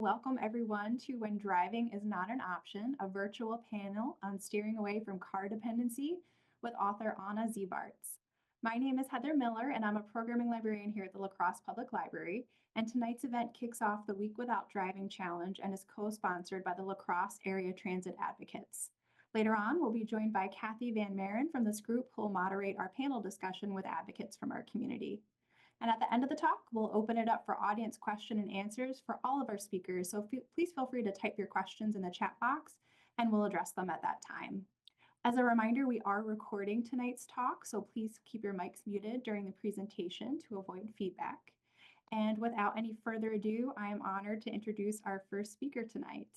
Welcome everyone to When Driving is Not an Option, a virtual panel on steering away from car dependency with author Anna Zivarts. My name is Heather Miller, and I'm a programming librarian here at the La Crosse Public Library. And tonight's event kicks off the Week Without Driving Challenge and is co-sponsored by the La Crosse Area Transit Advocates. Later on, we'll be joined by Kathy Van Maren from this group, who will moderate our panel discussion with advocates from our community. And at the end of the talk, we'll open it up for audience question and answers for all of our speakers. So please feel free to type your questions in the chat box and we'll address them at that time. As a reminder, we are recording tonight's talk, so please keep your mics muted during the presentation to avoid feedback. And without any further ado, I am honored to introduce our first speaker tonight.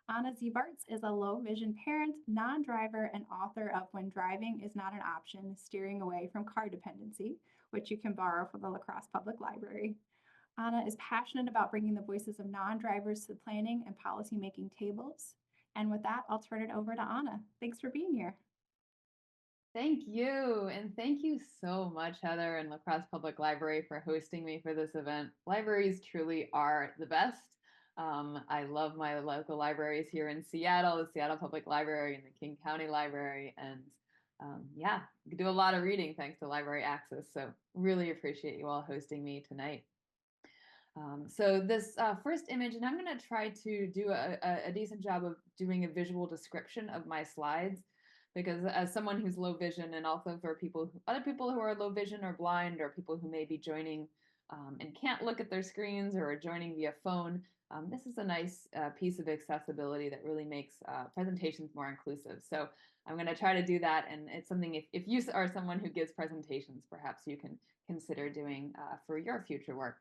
Anna Zivarts is a low vision parent, non-driver, and author of When Driving is Not an Option, Steering Away from Car Dependency, which you can borrow from the La Crosse Public Library. Anna is passionate about bringing the voices of non-drivers to the planning and policymaking tables. And with that, I'll turn it over to Anna. Thanks for being here. Thank you. And thank you so much, Heather and La Crosse Public Library, for hosting me for this event. Libraries truly are the best. I love my local libraries here in Seattle, the Seattle Public Library and the King County Library. And yeah, we do a lot of reading thanks to library access. So really appreciate you all hosting me tonight. So this first image, and I'm going to try to do a decent job of doing a visual description of my slides, because as someone who's low vision, and also for other people who are low vision or blind, or people who may be joining and can't look at their screens or are joining via phone, this is a nice piece of accessibility that really makes presentations more inclusive. So I'm going to try to do that, and it's something if you are someone who gives presentations, perhaps you can consider doing for your future work.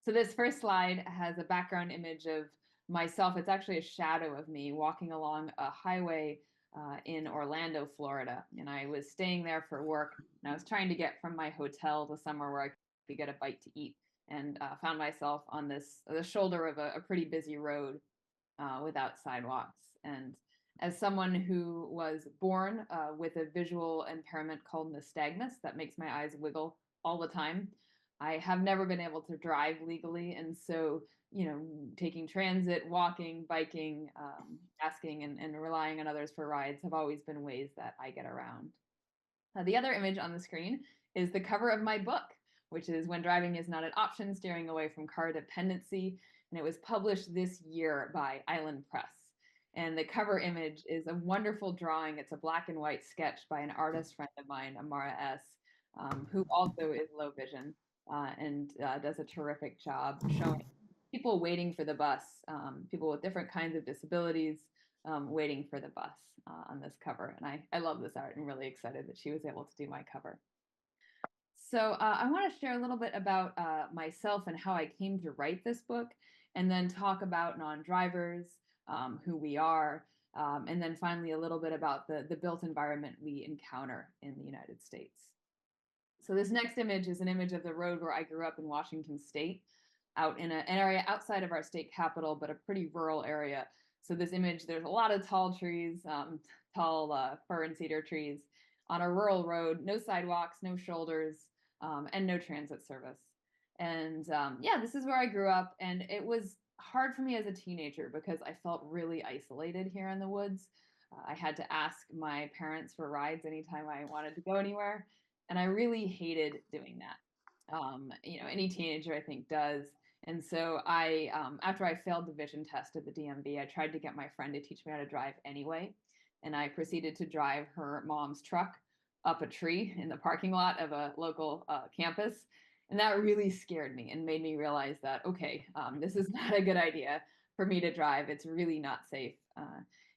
So this first slide has a background image of myself. It's actually a shadow of me walking along a highway in Orlando, Florida. And I was staying there for work, and I was trying to get from my hotel to somewhere where I could get a bite to eat, and found myself on the shoulder of a pretty busy road without sidewalks. And as someone who was born with a visual impairment called nystagmus that makes my eyes wiggle all the time, I have never been able to drive legally. And so, taking transit, walking, biking, asking and relying on others for rides have always been ways that I get around. The other image on the screen is the cover of my book, which is When Driving is Not an Option, Steering Away from Car Dependency. And it was published this year by Island Press. And the cover image is a wonderful drawing. It's a black and white sketch by an artist friend of mine, Amara S., who also is low vision. And does a terrific job showing people waiting for the bus, people with different kinds of disabilities waiting for the bus on this cover. And I love this art and really excited that she was able to do my cover. So I want to share a little bit about myself and how I came to write this book, and then talk about non-drivers, who we are, and then finally a little bit about the built environment we encounter in the United States. So this next image is an image of the road where I grew up in Washington State, out in an area outside of our state capital, but a pretty rural area. So this image, there's a lot of tall trees, tall fir and cedar trees on a rural road, no sidewalks, no shoulders, and no transit service. And yeah, this is where I grew up. And it was hard for me as a teenager because I felt really isolated here in the woods. I had to ask my parents for rides anytime I wanted to go anywhere. And I really hated doing that. Any teenager I think does. And so after I failed the vision test at the DMV, I tried to get my friend to teach me how to drive anyway. And I proceeded to drive her mom's truck up a tree in the parking lot of a local campus. And that really scared me and made me realize that, okay, this is not a good idea for me to drive. It's really not safe.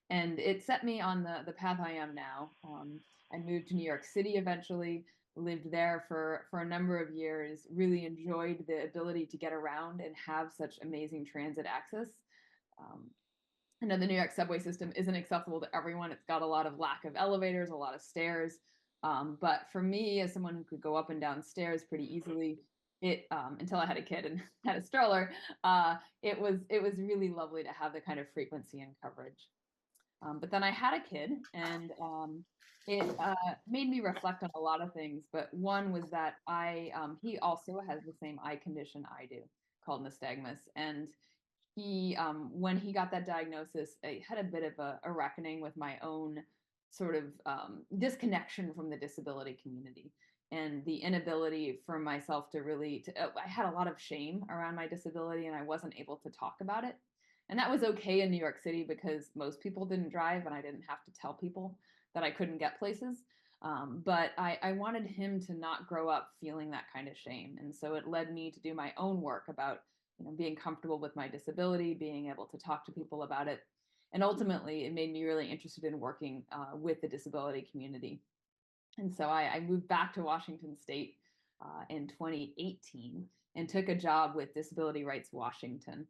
And it set me on the path I am now. I moved to New York City eventually, lived there for a number of years, really enjoyed the ability to get around and have such amazing transit access. I know the New York subway system isn't accessible to everyone. It's got a lot of lack of elevators, a lot of stairs. But for me, as someone who could go up and down stairs pretty easily, until I had a kid and had a stroller, it was really lovely to have the kind of frequency and coverage. But then I had a kid, and it made me reflect on a lot of things. But one was that he also has the same eye condition I do, called nystagmus, and he, when he got that diagnosis, I had a bit of a reckoning with my own sort of disconnection from the disability community and the inability for myself to really, I had a lot of shame around my disability and I wasn't able to talk about it. And that was okay in New York City because most people didn't drive and I didn't have to tell people that I couldn't get places. But I wanted him to not grow up feeling that kind of shame. And so it led me to do my own work about being comfortable with my disability, being able to talk to people about it. And ultimately, it made me really interested in working with the disability community. And so I moved back to Washington State in 2018 and took a job with Disability Rights Washington.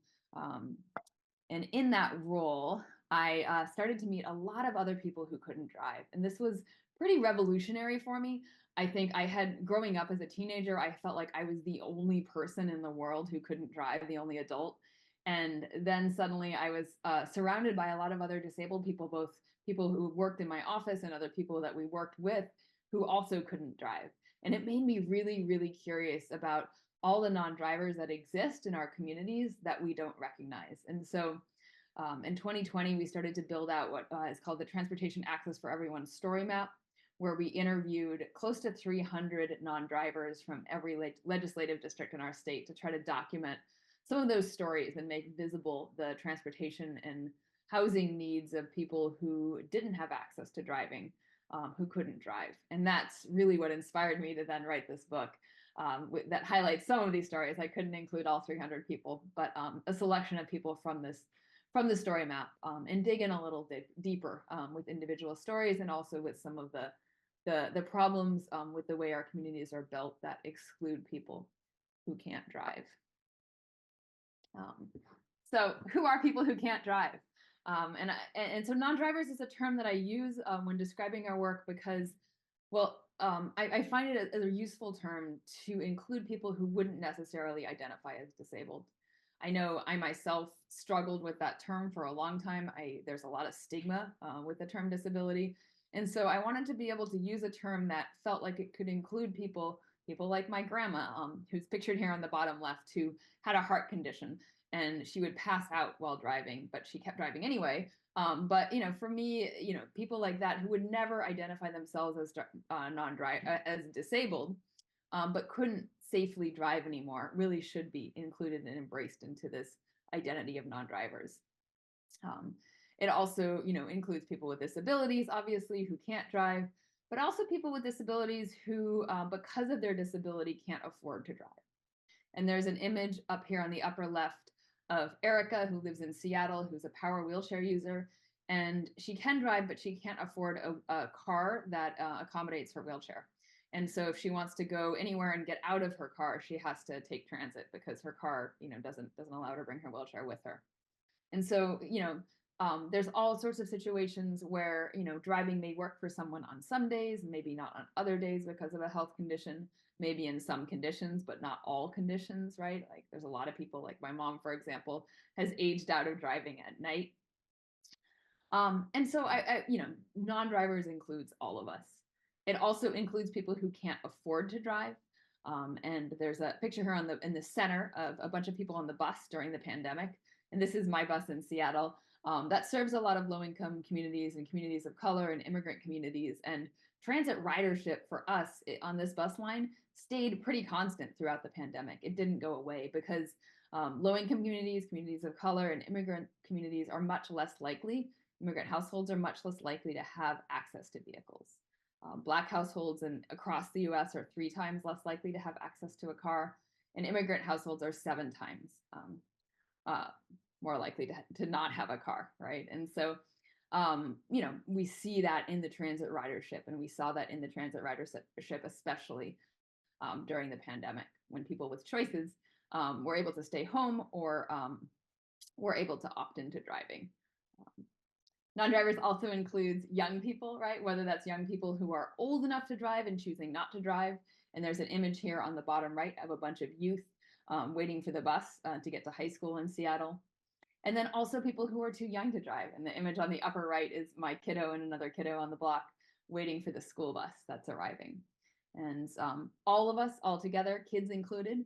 And in that role, I started to meet a lot of other people who couldn't drive. And this was pretty revolutionary for me. I think growing up as a teenager, I felt like I was the only person in the world who couldn't drive, the only adult. And then suddenly I was surrounded by a lot of other disabled people, both people who worked in my office and other people that we worked with who also couldn't drive. And it made me really, really curious about all the non-drivers that exist in our communities that we don't recognize. And so in 2020, we started to build out what is called the Transportation Access for Everyone story map, where we interviewed close to 300 non-drivers from every legislative district in our state to try to document some of those stories and make visible the transportation and housing needs of people who didn't have access to driving, who couldn't drive. And that's really what inspired me to then write this book that highlights some of these stories. I couldn't include all 300 people, but a selection of people from the story map, and dig in a little bit deeper with individual stories and also with some of the problems with the way our communities are built that exclude people who can't drive. So who are people who can't drive? And so non-drivers is a term that I use when describing our work because, well, I find it as a useful term to include people who wouldn't necessarily identify as disabled. I know I myself struggled with that term for a long time. There's a lot of stigma with the term disability. And so I wanted to be able to use a term that felt like it could include people like my grandma, who's pictured here on the bottom left, who had a heart condition and she would pass out while driving, but she kept driving anyway. But for me, people like that who would never identify themselves as as disabled, but couldn't safely drive anymore, really should be included and embraced into this identity of non-drivers. It also, includes people with disabilities, obviously, who can't drive, but also people with disabilities who, because of their disability, can't afford to drive. And there's an image up here on the upper left of Erica, who lives in Seattle, who's a power wheelchair user. And she can drive, but she can't afford a car that accommodates her wheelchair. And so if she wants to go anywhere and get out of her car, she has to take transit because her car, doesn't allow her to bring her wheelchair with her. And so, there's all sorts of situations where, driving may work for someone on some days, maybe not on other days because of a health condition, maybe in some conditions, but not all conditions, right? Like there's a lot of people, like my mom, for example, has aged out of driving at night. And so non-drivers includes all of us. It also includes people who can't afford to drive. And there's a picture here in the center of a bunch of people on the bus during the pandemic. And this is my bus in Seattle. That serves a lot of low-income communities and communities of color and immigrant communities. And transit ridership for us on this bus line stayed pretty constant throughout the pandemic. It didn't go away because low-income communities, communities of color, and immigrant communities are much less likely. Immigrant households are much less likely to have access to vehicles. Black households across the US are 3 times less likely to have access to a car, and immigrant households are 7 times more likely to not have a car, right? And so, we see that in the transit ridership, and we saw that in the transit ridership, especially during the pandemic, when people with choices were able to stay home or were able to opt into driving. Non-drivers also includes young people, right? Whether that's young people who are old enough to drive and choosing not to drive. And there's an image here on the bottom right of a bunch of youth waiting for the bus to get to high school in Seattle. And then also people who are too young to drive. And the image on the upper right is my kiddo and another kiddo on the block waiting for the school bus that's arriving. And all of us, all together, kids included,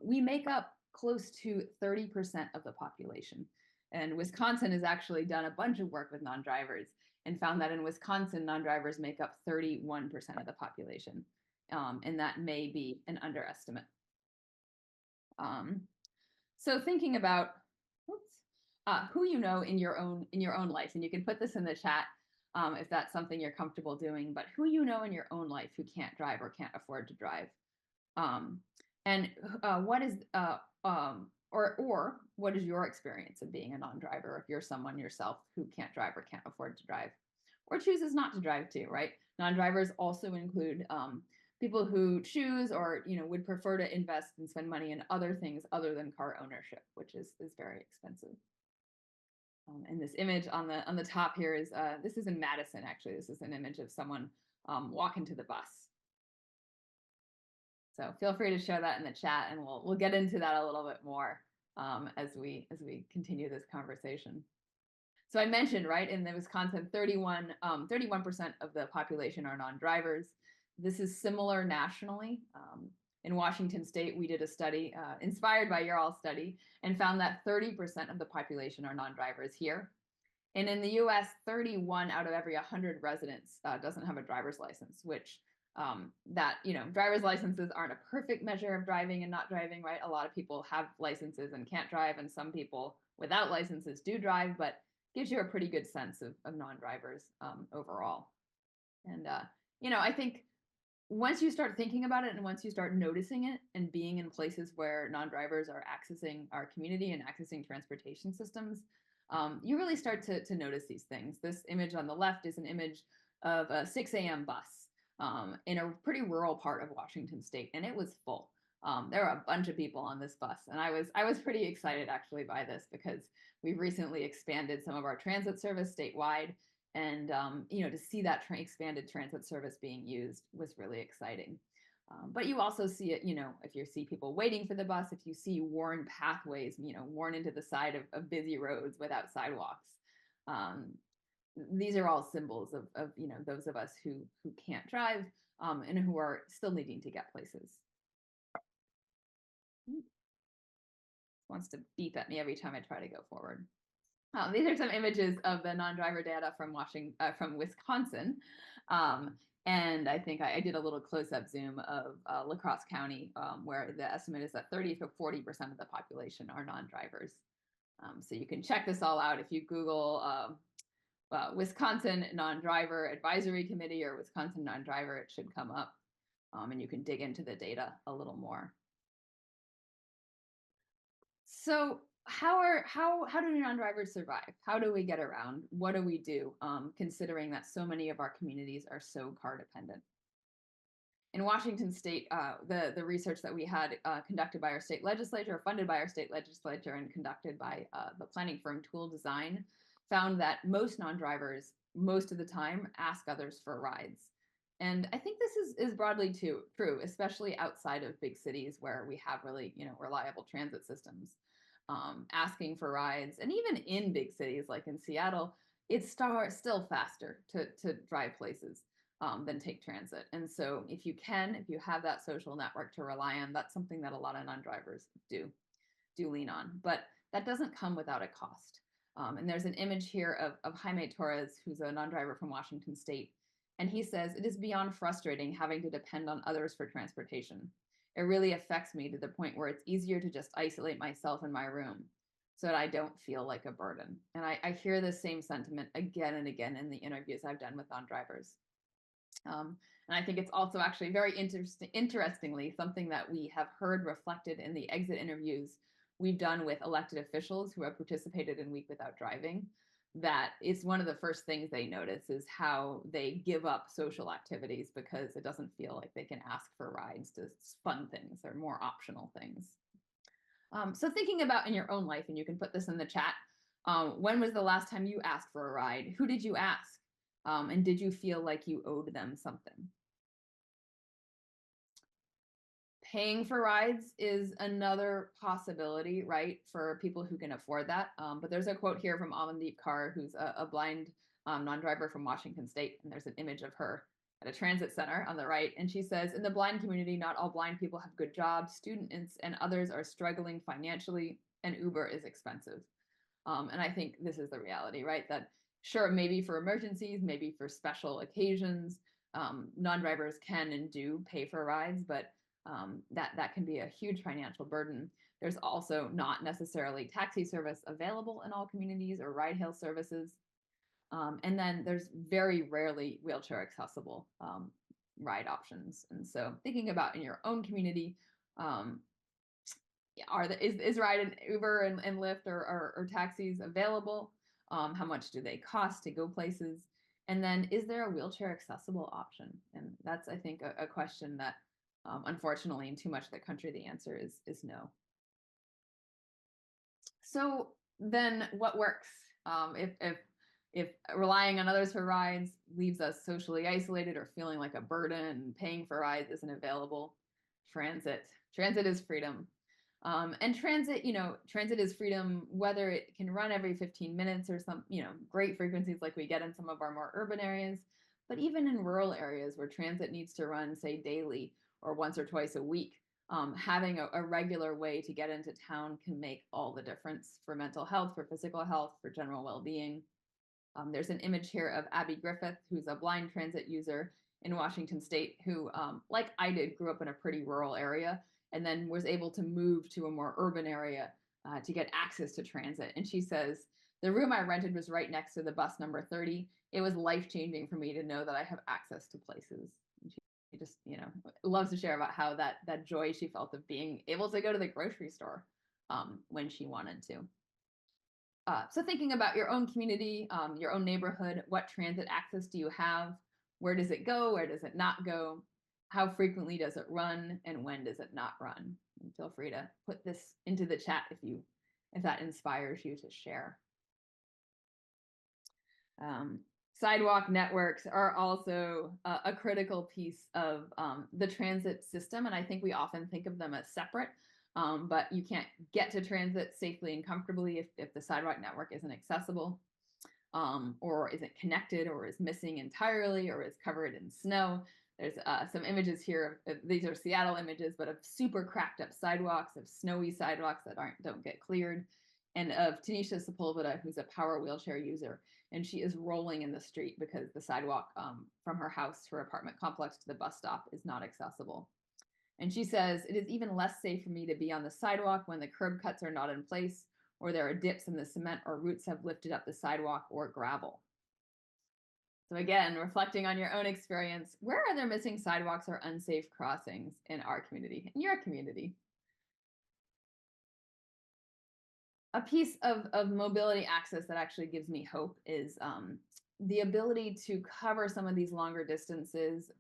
we make up close to 30% of the population. And Wisconsin has actually done a bunch of work with non-drivers and found that in Wisconsin, non-drivers make up 31% of the population. And that may be an underestimate. So thinking about who you know in your own life, and you can put this in the chat if that's something you're comfortable doing, but who you know in your own life who can't drive or can't afford to drive. And what is or what is your experience of being a non-driver if you're someone yourself who can't drive or can't afford to drive or chooses not to drive too, right? Non-drivers also include people who choose or would prefer to invest and spend money in other things other than car ownership, which is very expensive. And this image on the top here is this is in Madison, actually. This is an image of someone walking to the bus. So feel free to share that in the chat, and we'll get into that a little bit more as we continue this conversation. So I mentioned, right, in the Wisconsin, 31% of the population are non-drivers. This is similar nationally. In Washington State, we did a study inspired by your all study and found that 30% of the population are non-drivers here. And in the US, 31 out of every 100 residents doesn't have a driver's license, which driver's licenses aren't a perfect measure of driving and not driving, right? A lot of people have licenses and can't drive, and some people without licenses do drive, but gives you a pretty good sense of non-drivers overall. And, I think once you start thinking about it and once you start noticing it and being in places where non-drivers are accessing our community and accessing transportation systems, you really start to notice these things. This image on the left is an image of a 6 a.m. bus in a pretty rural part of Washington State, and it was full. There were a bunch of people on this bus, and I was pretty excited actually by this because we've recently expanded some of our transit service statewide, and to see that expanded transit service being used was really exciting. But you also see it, if you see people waiting for the bus, if you see worn pathways, worn into the side of busy roads without sidewalks. These are all symbols of those of us who can't drive and who are still needing to get places. Wants to beep at me every time I try to go forward. These are some images of the non-driver data from Wisconsin. And I think I did a little close-up zoom of La Crosse County, where the estimate is that 30 to 40% of the population are non-drivers. So you can check this all out if you Google Wisconsin Non-Driver Advisory Committee or Wisconsin Non-Driver, it should come up. And you can dig into the data a little more. So how do non-drivers survive? How do we get around? What do we do, considering that so many of our communities are so car dependent? In Washington State, the research that we had conducted by our state legislature, funded by our state legislature, and conducted by the planning firm Tool Design, found that most non-drivers, most of the time, ask others for rides. And I think this is broadly true, especially outside of big cities where we have really reliable transit systems. Asking for rides, and even in big cities like in Seattle, it's still faster to drive places than take transit. And so if you have that social network to rely on, that's something that a lot of non-drivers do lean on. But that doesn't come without a cost. And there's an image here of Jaime Torres, who's a non-driver from Washington State. And he says, "It is beyond frustrating having to depend on others for transportation. It really affects me to the point where it's easier to just isolate myself in my room so that I don't feel like a burden." And I hear the same sentiment again and again in the interviews I've done with non-drivers. And I think it's also actually very interestingly, something that we have heard reflected in the exit interviews we've done with elected officials who have participated in Week Without Driving, that it's one of the first things they notice is how they give up social activities because it doesn't feel like they can ask for rides to fun things or more optional things. So thinking about in your own life, and you can put this in the chat, when was the last time you asked for a ride? Who did you ask? And did you feel like you owed them something? Paying for rides is another possibility, right, for people who can afford that. But there's a quote here from Amandeep Kaur, who's a blind non-driver from Washington State, and there's an image of her at a transit center on the right. And she says, in the blind community, not all blind people have good jobs. Students and others are struggling financially, and Uber is expensive. And I think this is the reality, right? That sure, maybe for emergencies, maybe for special occasions, non-drivers can and do pay for rides, but that can be a huge financial burden. There's also not necessarily taxi service available in all communities or ride-hail services. And then there's very rarely wheelchair accessible ride options. And so thinking about in your own community, is ride and Uber and Lyft or taxis available? How much do they cost to go places? And then is there a wheelchair accessible option? And that's, I think, a question that unfortunately in too much of the country, the answer is no. So then what works? If relying on others for rides leaves us socially isolated or feeling like a burden and paying for rides isn't available, transit is freedom. And transit is freedom, whether it can run every 15 minutes or some, great frequencies like we get in some of our more urban areas, but even in rural areas where transit needs to run, say, daily or once or twice a week, having a regular way to get into town can make all the difference for mental health, for physical health, for general well-being. There's an image here of Abby Griffith, who's a blind transit user in Washington State, who, like I did, grew up in a pretty rural area and then was able to move to a more urban area to get access to transit. And she says, the room I rented was right next to the bus number 30. It was life-changing for me to know that I have access to places. And she just, loves to share about how that joy she felt of being able to go to the grocery store when she wanted to. So thinking about your own community, your own neighborhood, what transit access do you have? Where does it go? Where does it not go? How frequently does it run? And when does it not run? And feel free to put this into the chat if that inspires you to share. Sidewalk networks are also a critical piece of the transit system. And I think we often think of them as separate. But you can't get to transit safely and comfortably if the sidewalk network isn't accessible, or isn't connected, or is missing entirely, or is covered in snow. There's some images here. These are Seattle images, but of super cracked up sidewalks, of snowy sidewalks that don't get cleared, and of Tanisha Sepulveda, who's a power wheelchair user, and she is rolling in the street because the sidewalk from her house to her apartment complex to the bus stop is not accessible. And she says, it is even less safe for me to be on the sidewalk when the curb cuts are not in place, or there are dips in the cement, or roots have lifted up the sidewalk or gravel. So again, reflecting on your own experience, where are there missing sidewalks or unsafe crossings in our community, in your community? A piece of mobility access that actually gives me hope is the ability to cover some of these longer distances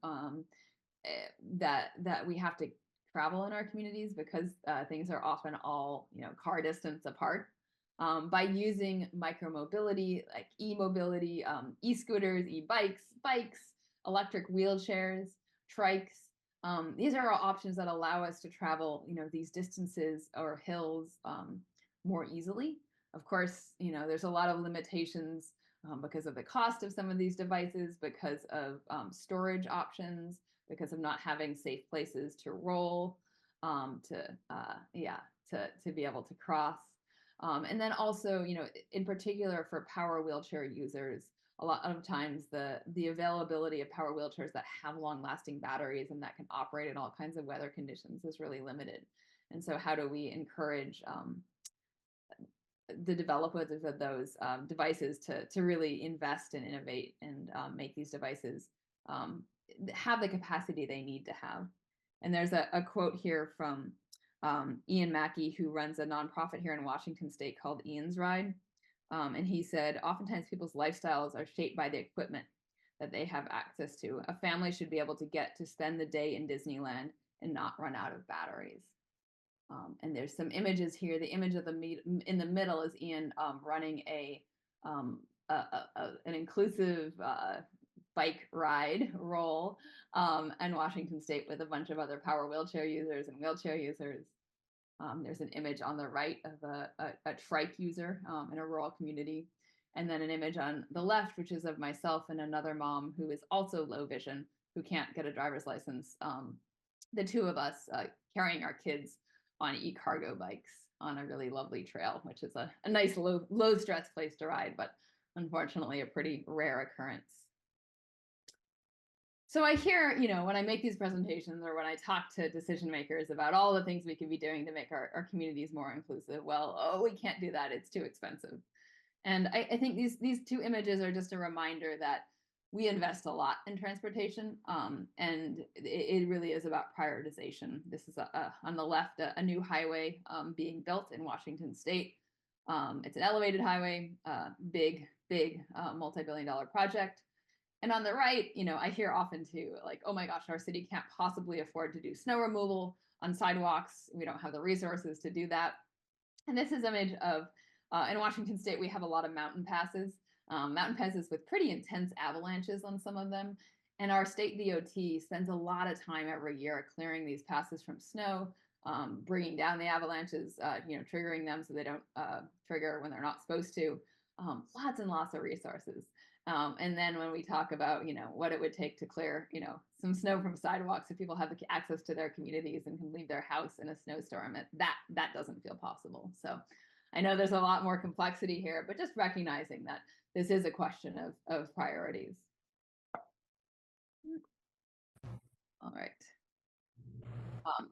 that we have to travel in our communities because things are often all car distance apart, by using micromobility like e-mobility, e-scooters, e-bikes, bikes, electric wheelchairs, trikes. These are all options that allow us to travel these distances or hills more easily. Of course, there's a lot of limitations because of the cost of some of these devices, because of storage options, because of not having safe places to roll, to be able to cross. And then also, in particular for power wheelchair users, a lot of times the availability of power wheelchairs that have long-lasting batteries and that can operate in all kinds of weather conditions is really limited. And so how do we encourage the developers of those devices to really invest and innovate and make these devices have the capacity they need to have? And there's a quote here from Ian Mackey, who runs a nonprofit here in Washington State called Ian's Ride. And he said, oftentimes people's lifestyles are shaped by the equipment that they have access to. A family should be able to get to spend the day in Disneyland and not run out of batteries. And there's some images here. The image of in the middle is Ian running an inclusive bike ride roll in Washington State with a bunch of other power wheelchair users and wheelchair users. There's an image on the right of a trike user in a rural community. And then an image on the left, which is of myself and another mom who is also low vision, who can't get a driver's license, the two of us carrying our kids on e-cargo bikes on a really lovely trail, which is a nice low stress place to ride, but unfortunately a pretty rare occurrence. So I hear, when I make these presentations or when I talk to decision makers about all the things we could be doing to make our communities more inclusive, well, oh, we can't do that, it's too expensive. And I think these two images are just a reminder that we invest a lot in transportation, and it really is about prioritization. This is on the left, a new highway being built in Washington State. It's an elevated highway, big, multi-billion-dollar project. And on the right, I hear often too, like, oh my gosh, our city can't possibly afford to do snow removal on sidewalks. We don't have the resources to do that. And this is an image of, in Washington State, we have a lot of mountain passes with pretty intense avalanches on some of them. And our state DOT spends a lot of time every year clearing these passes from snow, bringing down the avalanches, triggering them so they don't trigger when they're not supposed to. Lots and lots of resources. And then when we talk about, what it would take to clear, some snow from sidewalks so people have the access to their communities and can leave their house in a snowstorm, that doesn't feel possible. So I know there's a lot more complexity here, but just recognizing that this is a question of priorities. All right.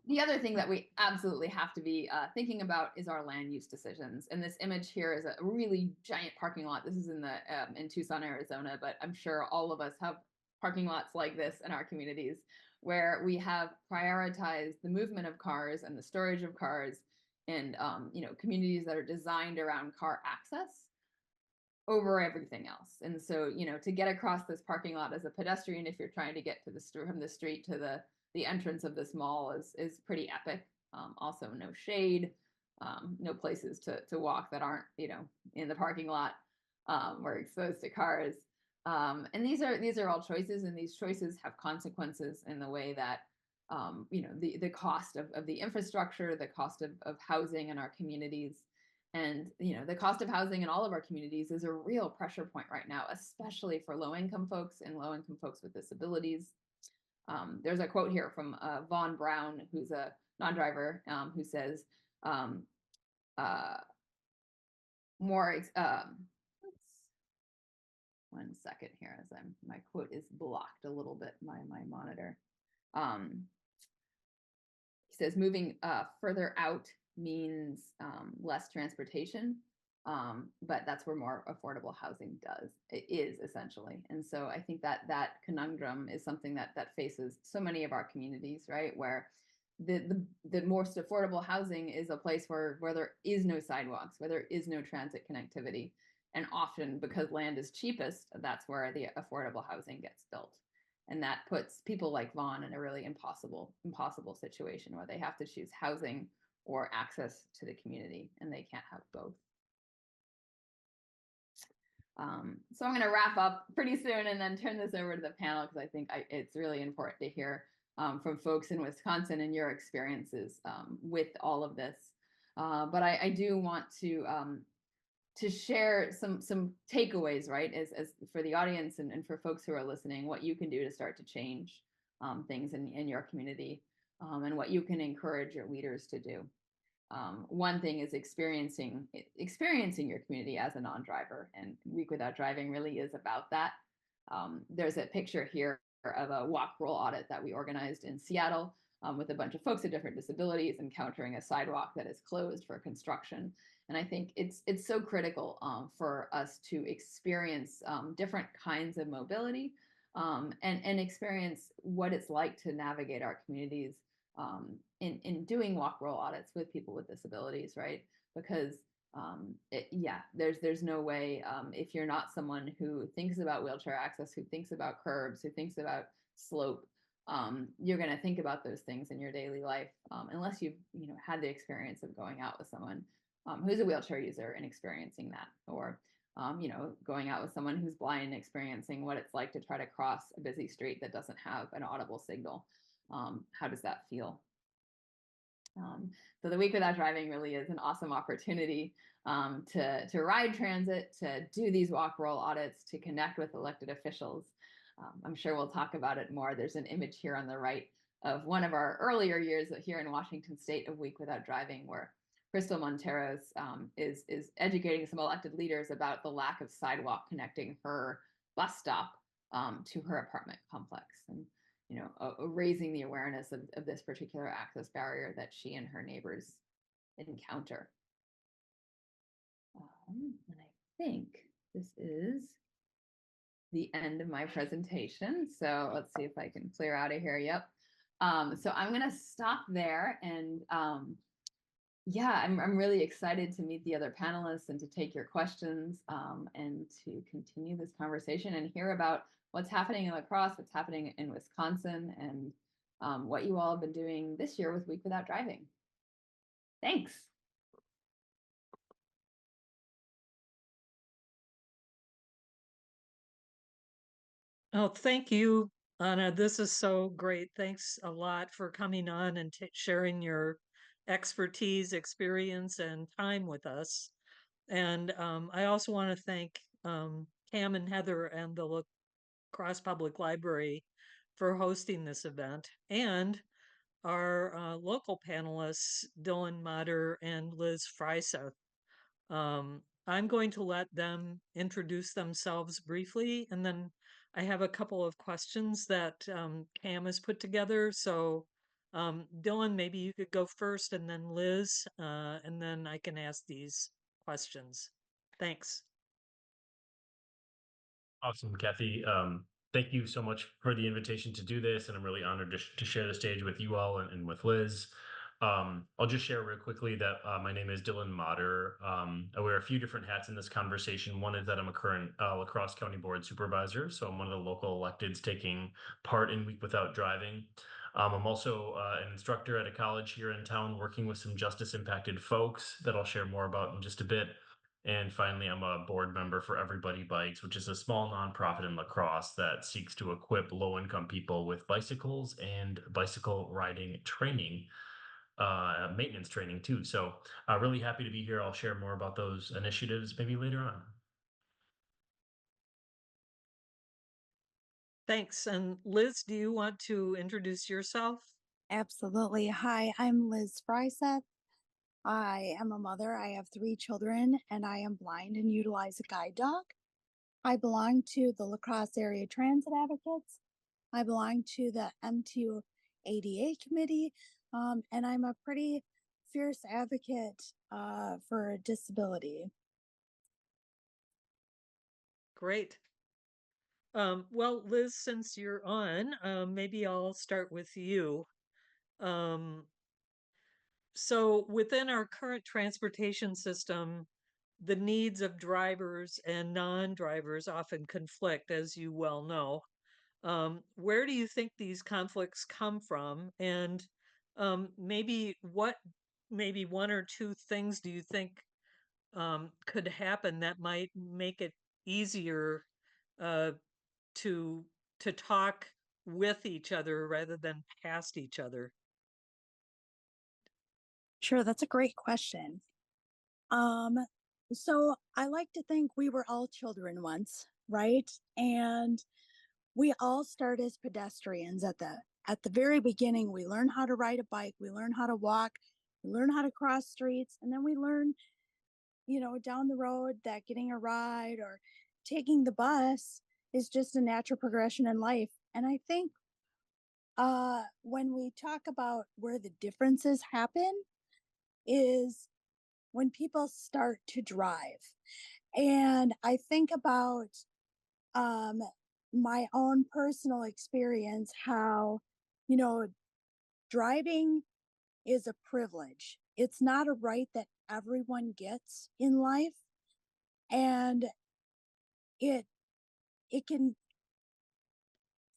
The other thing that we absolutely have to be thinking about is our land use decisions. And this image here is a really giant parking lot. This is in Tucson, Arizona, but I'm sure all of us have parking lots like this in our communities where we have prioritized the movement of cars and the storage of cars and communities that are designed around car access over everything else. And so, to get across this parking lot as a pedestrian, if you're trying to get to from the street to the entrance of this mall is pretty epic. Also, no shade, no places to walk that aren't, in the parking lot. We're exposed to cars. And these are all choices, and these choices have consequences in the way that, the cost of the infrastructure, the cost of housing in our communities. And, the cost of housing in all of our communities is a real pressure point right now, especially for low-income folks and low-income folks with disabilities. There's a quote here from Vaughn Brown, who's a non-driver, who says, one second here as my quote is blocked a little bit, my monitor. He says, moving further out means less transportation, but that's where more affordable housing is essentially. And so I think that conundrum is something that faces so many of our communities, right? Where the most affordable housing is a place where there is no sidewalks, where there is no transit connectivity. And often, because land is cheapest, that's where the affordable housing gets built. And that puts people like Vaughn in a really impossible situation where they have to choose housing or access to the community, and they can't have both. So I'm going to wrap up pretty soon and then turn this over to the panel, because I think it's really important to hear from folks in Wisconsin and your experiences with all of this. But I do want to share some takeaways, right, as for the audience and for folks who are listening, what you can do to start to change things in your community, and what you can encourage your leaders to do. One thing is experiencing your community as a non-driver, and Week Without Driving really is about that. There's a picture here of a walk roll audit that we organized in Seattle with a bunch of folks with different disabilities encountering a sidewalk that is closed for construction. And I think it's so critical for us to experience different kinds of mobility and experience what it's like to navigate our communities in doing walk roll audits with people with disabilities, right? Because there's no way, if you're not someone who thinks about wheelchair access, who thinks about curbs, who thinks about slope, you're going to think about those things in your daily life, unless you've had the experience of going out with someone who's a wheelchair user and experiencing that, or going out with someone who's blind and experiencing what it's like to try to cross a busy street that doesn't have an audible signal. How does that feel? So the Week Without Driving really is an awesome opportunity to ride transit, to do these walk roll audits, to connect with elected officials, I'm sure we'll talk about it more. There's an image here on the right of one of our earlier years here in Washington State of Week Without Driving, where Crystal Monteros is educating some elected leaders about the lack of sidewalk connecting her bus stop to her apartment complex, and raising the awareness of this particular access barrier that she and her neighbors encounter. And I think this is the end of my presentation. So let's see if I can clear out of here. Yep. So I'm going to stop there, and yeah, I'm really excited to meet the other panelists and to take your questions and to continue this conversation and hear about what's happening in La Crosse, what's happening in Wisconsin, and what you all have been doing this year with Week Without Driving. Thanks. Oh, thank you, Anna. This is so great. Thanks a lot for coming on and sharing your expertise, experience, and time with us. And I also want to thank Cam and Heather and the La Crosse Public Library for hosting this event, and our local panelists, Dillon Motter and Liz Fryseth. I'm going to let them introduce themselves briefly, and then I have a couple of questions that Cam has put together. So, Dillon, maybe you could go first, and then Liz, and then I can ask these questions. Thanks. Awesome, Kathy. Thank you so much for the invitation to do this, and I'm really honored to share the stage with you all and with Liz. I'll just share real quickly that my name is Dillon Motter. I wear a few different hats in this conversation. One is that I'm a current La Crosse County Board Supervisor, so I'm one of the local electeds taking part in Week Without Driving. I'm also an instructor at a college here in town working with some justice-impacted folks that I'll share more about in just a bit. And finally, I'm a board member for Everybody Bikes, which is a small nonprofit in La Crosse that seeks to equip low-income people with bicycles and bicycle riding training, maintenance training too. So really happy to be here. I'll share more about those initiatives maybe later on. Thanks. And Liz, do you want to introduce yourself? Absolutely. Hi, I'm Liz Fryseth. I am a mother. I have 3 children, and I am blind and utilize a guide dog. I belong to the La Crosse Area Transit Advocates. I belong to the M2 ADA committee, and I'm a pretty fierce advocate for disability. Great. Well, Liz, since you're on, maybe I'll start with you. So within our current transportation system, the needs of drivers and non-drivers often conflict, as you well know. Where do you think these conflicts come from? And maybe one or two things do you think could happen that might make it easier to talk with each other rather than past each other? Sure, that's a great question. So I like to think we were all children once, right? And we all start as pedestrians at the very beginning. We learn how to ride a bike, we learn how to walk, we learn how to cross streets, and then we learn, down the road that getting a ride or taking the bus is just a natural progression in life. And I think when we talk about where the differences happen is when people start to drive. And I think about my own personal experience, how, driving is a privilege. It's not a right that everyone gets in life. And it can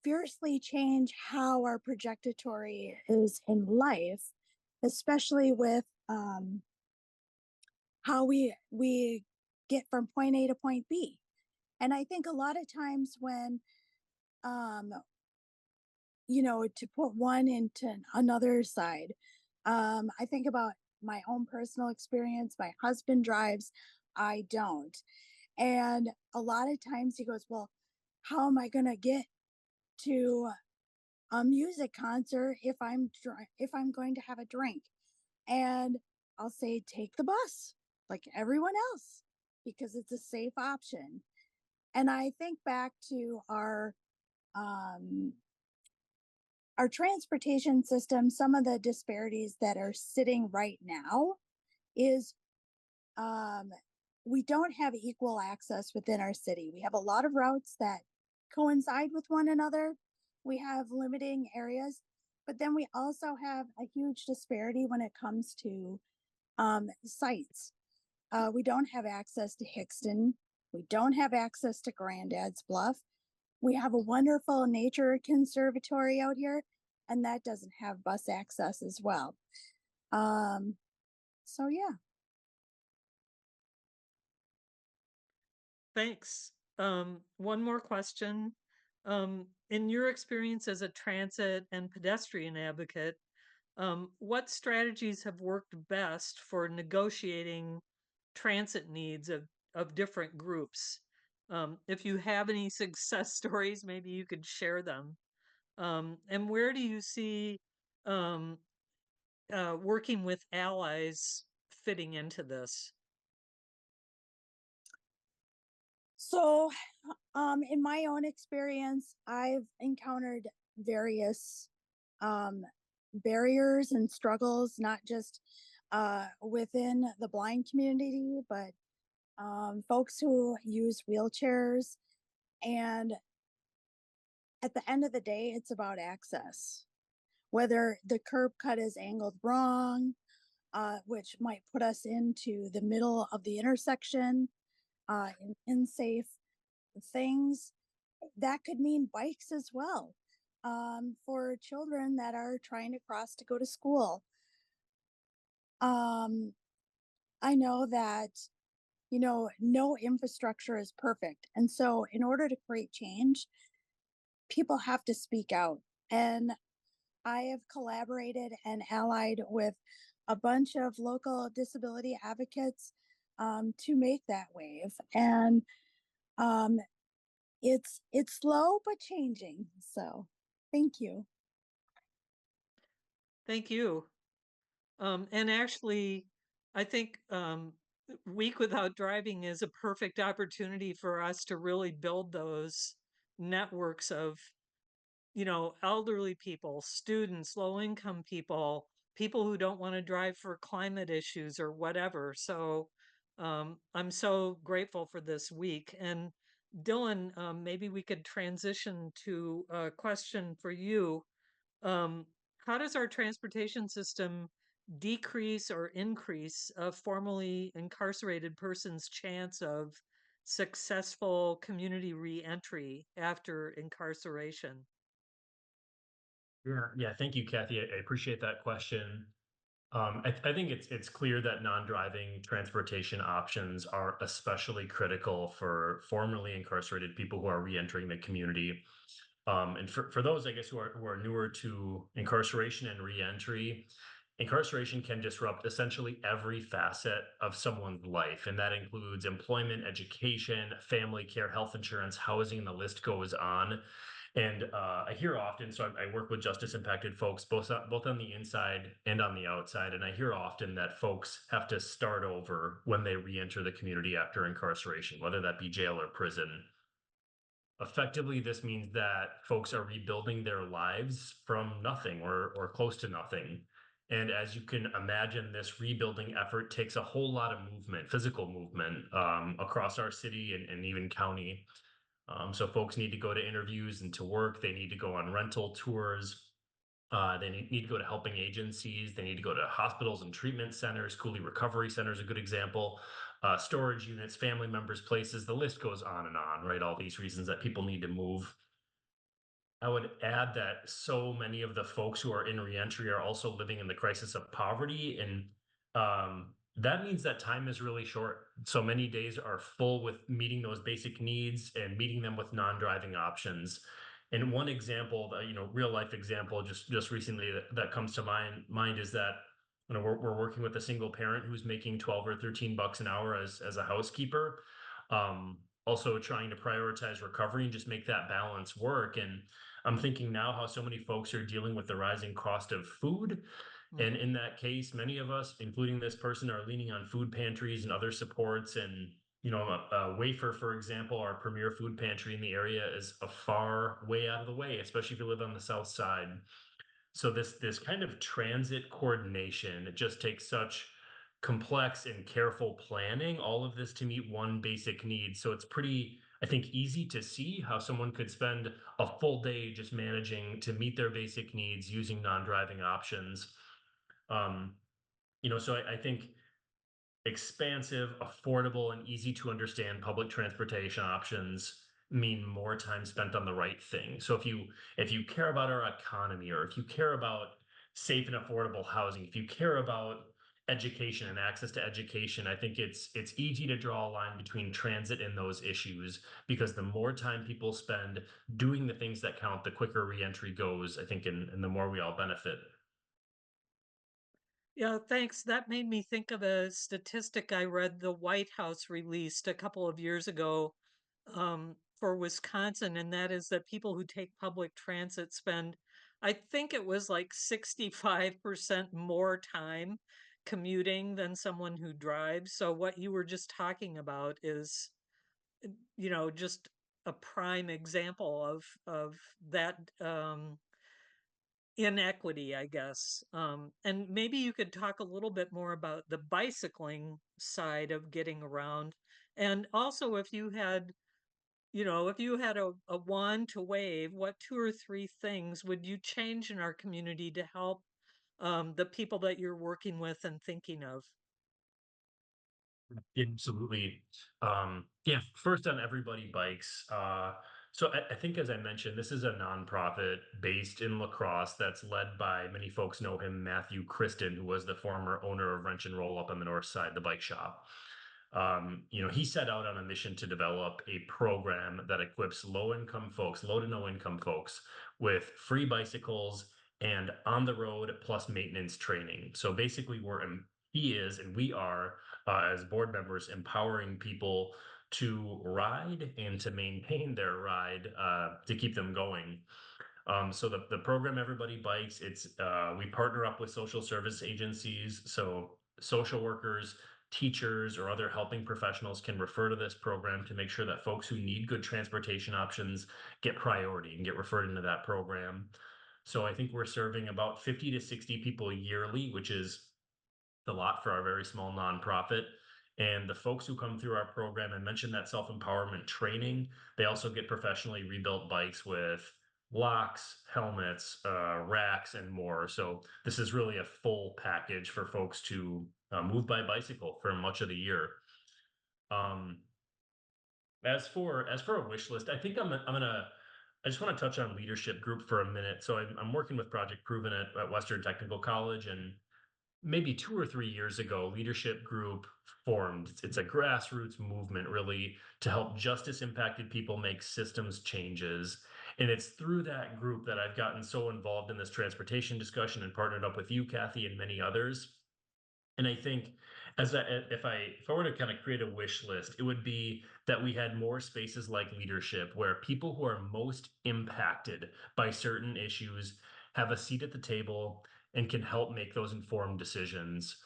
fiercely change how our trajectory is in life, especially with how we get from point A to point B. And I think a lot of times when to put one into another side, I think about my own personal experience. My husband drives, I don't. And a lot of times he goes, well, how am I going to get to a music concert if I'm going to have a drink, and I'll say take the bus like everyone else because it's a safe option. And I think back to our transportation system. Some of the disparities that are sitting right now is we don't have equal access within our city. We have a lot of routes that coincide with one another. We have limiting areas, but then we also have a huge disparity when it comes to sites. We don't have access to Hickston. We don't have access to Grandad's Bluff. We have a wonderful nature conservatory out here, and that doesn't have bus access as well. So yeah. Thanks. One more question. In your experience as a transit and pedestrian advocate, what strategies have worked best for negotiating transit needs of different groups? If you have any success stories, maybe you could share them. And where do you see working with allies fitting into this? So, in my own experience, I've encountered various barriers and struggles, not just within the blind community, but folks who use wheelchairs. And at the end of the day, it's about access. Whether the curb cut is angled wrong, which might put us into the middle of the intersection, in safe things, that could mean bikes as well, for children that are trying to cross to go to school. I know that, no infrastructure is perfect. And so in order to create change, people have to speak out. And I have collaborated and allied with a bunch of local disability advocates to make that wave. And it's slow but changing. So thank you. Thank you. And actually, I think Week Without Driving is a perfect opportunity for us to really build those networks of, elderly people, students, low-income people, people who don't want to drive for climate issues or whatever. So I'm so grateful for this week. And Dillon, maybe we could transition to a question for you. How does our transportation system decrease or increase a formerly incarcerated person's chance of successful community reentry after incarceration? Yeah. Thank you, Kathy. I appreciate that question. I think it's clear that non-driving transportation options are especially critical for formerly incarcerated people who are reentering the community. And for those, I guess, who are newer to incarceration and reentry, incarceration can disrupt essentially every facet of someone's life, and that includes employment, education, family care, health insurance, housing, and the list goes on. And I hear often, so I work with justice impacted folks, both on the inside and on the outside. And I hear often that folks have to start over when they re-enter the community after incarceration, whether that be jail or prison. Effectively, this means that folks are rebuilding their lives from nothing or close to nothing. And as you can imagine, this rebuilding effort takes a whole lot of movement, physical movement, across our city and even county. So folks need to go to interviews and to work. They need to go on rental tours. They need to go to helping agencies. They need to go to hospitals and treatment centers. Coolie recovery centers, a good example. Storage units, family members, places. The list goes on and on, right? All these reasons that people need to move. I would add that so many of the folks who are in reentry are also living in the crisis of poverty. And that means that time is really short. So many days are full with meeting those basic needs and meeting them with non-driving options. And one example, real life example, just recently that comes to mind is that we're working with a single parent who's making 12 or 13 bucks an hour as a housekeeper. Also trying to prioritize recovery and just make that balance work. And I'm thinking now how so many folks are dealing with the rising cost of food. And in that case, many of us, including this person, are leaning on food pantries and other supports. And, Wafer, for example, our premier food pantry in the area, is a far way out of the way, especially if you live on the south side. So this kind of transit coordination, it just takes such complex and careful planning, all of this to meet one basic need. So it's pretty, I think, easy to see how someone could spend a full day just managing to meet their basic needs using non-driving options. Um, so I think expansive, affordable, and easy to understand public transportation options mean more time spent on the right thing. So if you care about our economy, or if you care about safe and affordable housing, if you care about education and access to education, I think it's easy to draw a line between transit and those issues, because the more time people spend doing the things that count, the quicker reentry goes, I think, and the more we all benefit. Yeah, thanks. That made me think of a statistic I read the White House released a couple of years ago for Wisconsin, and that is that people who take public transit spend, I think it was like 65% more time commuting than someone who drives. So what you were just talking about is, just a prime example of that inequity, I guess. And maybe you could talk a little bit more about the bicycling side of getting around. And also, if you had a wand to wave, what two or three things would you change in our community to help the people that you're working with and thinking of? Absolutely. Yeah, first on Everybody Bikes. So I think, as I mentioned, this is a nonprofit based in La Crosse that's led by, many folks know him, Matthew Kristen, who was the former owner of Wrench and Roll up on the north side, the bike shop. He set out on a mission to develop a program that equips low-income folks, low to no-income folks, with free bicycles and on the road plus maintenance training. So basically, he is, and we are, as board members, empowering people to ride and to maintain their ride, to keep them going. So the program Everybody Bikes, we partner up with social service agencies. So social workers, teachers, or other helping professionals can refer to this program to make sure that folks who need good transportation options get priority and get referred into that program. So I think we're serving about 50 to 60 people yearly, which is a lot for our very small nonprofit. And the folks who come through our program, I mentioned that self-empowerment training, they also get professionally rebuilt bikes with locks, helmets, racks, and more. So this is really a full package for folks to move by bicycle for much of the year. Um, as for a wish list, I think I just want to touch on leadership group for a minute. So I'm working with Project Proven at Western Technical College, and maybe 2 or 3 years ago, leadership group formed. It's a grassroots movement, really, to help justice impacted people make systems changes. And it's through that group that I've gotten so involved in this transportation discussion and partnered up with you, Kathy, and many others. And I think, if I were to kind of create a wish list, it would be that we had more spaces like leadership, where people who are most impacted by certain issues have a seat at the table and can help make those informed decisions.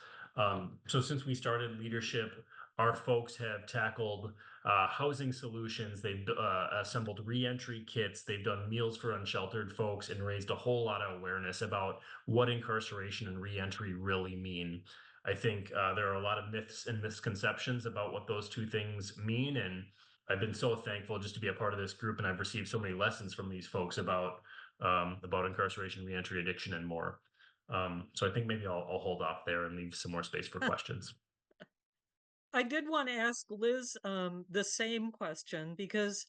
So since we started leadership, our folks have tackled housing solutions. They've assembled reentry kits. They've done meals for unsheltered folks and raised a whole lot of awareness about what incarceration and reentry really mean. I think there are a lot of myths and misconceptions about what those two things mean. And I've been so thankful just to be a part of this group. And I've received so many lessons from these folks about incarceration, reentry, addiction, and more. So I think maybe I'll hold off there and leave some more space for questions. I did want to ask Liz the same question because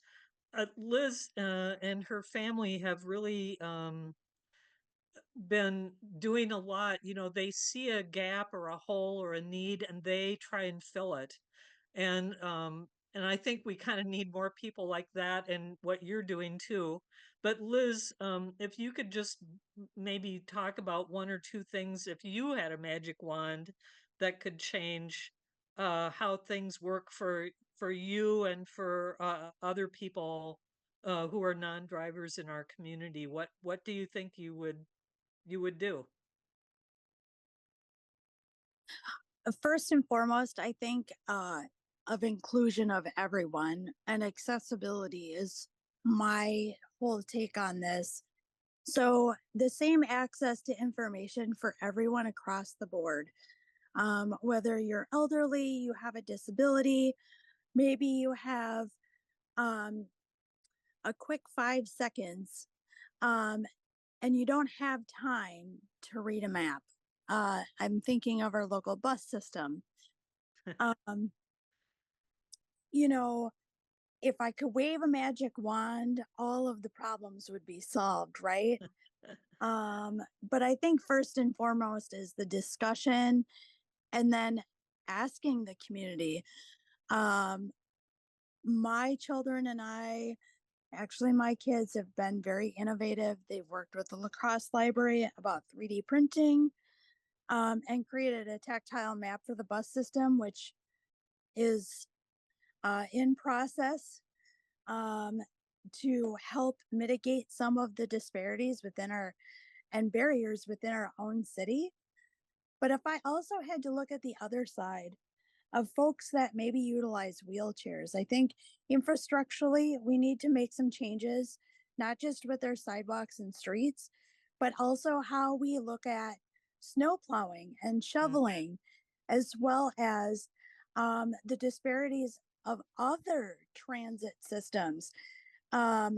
Liz and her family have really been doing a lot. They see a gap or a hole or a need and they try and fill it. And I think we kind of need more people like that and what you're doing too. But Liz, if you could just maybe talk about one or two things, if you had a magic wand that could change how things work for you and for other people who are non-drivers in our community, what do you think you would do? First and foremost, I think of inclusion of everyone, and accessibility is my whole take on this. So the same access to information for everyone across the board, whether you're elderly, you have a disability, maybe you have a quick 5 seconds, and you don't have time to read a map. I'm thinking of our local bus system. um, you know, if I could wave a magic wand, all of the problems would be solved, right? But I think first and foremost is the discussion, and then asking the community. My children and I, actually, my kids have been very innovative. They've worked with the lacrosse library about 3D printing, and created a tactile map for the bus system, which is in process, to help mitigate some of the disparities within our and barriers within our own city. But if I also had to look at the other side of folks that maybe utilize wheelchairs, I think infrastructurally we need to make some changes, not just with our sidewalks and streets, but also how we look at snow plowing and shoveling, as well as the disparities of other transit systems. A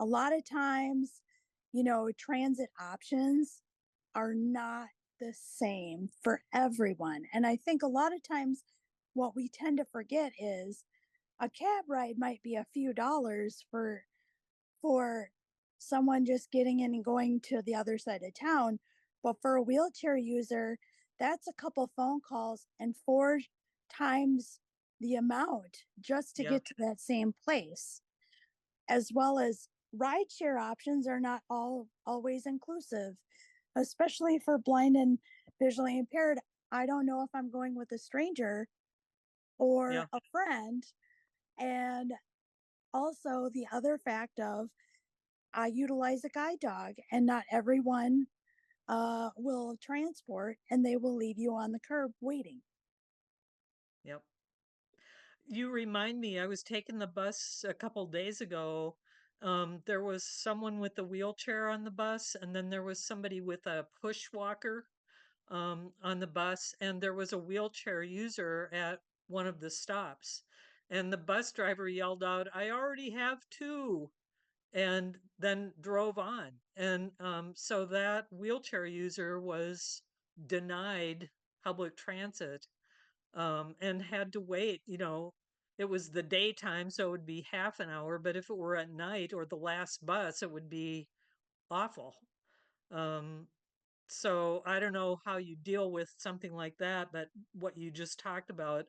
lot of times, transit options are not the same for everyone. And I think a lot of times what we tend to forget is a cab ride might be a few dollars for someone just getting in and going to the other side of town, but for a wheelchair user, that's a couple phone calls and 4 times the amount just to Yeah. get to that same place. As well as rideshare options are not always inclusive, especially for blind and visually impaired. I don't know if I'm going with a stranger or Yeah. a friend. And also the other fact of I utilize a guide dog, and not everyone will transport, and they will leave you on the curb waiting. Yep. You remind me, I was taking the bus a couple days ago. There was someone with a wheelchair on the bus, and then there was somebody with a push walker on the bus, and there was a wheelchair user at one of the stops. And the bus driver yelled out, "I already have two," and then drove on. And so that wheelchair user was denied public transit, and had to wait. It was the daytime, so it would be half an hour, but if it were at night or the last bus, it would be awful. Um, so I don't know how you deal with something like that, but what you just talked about,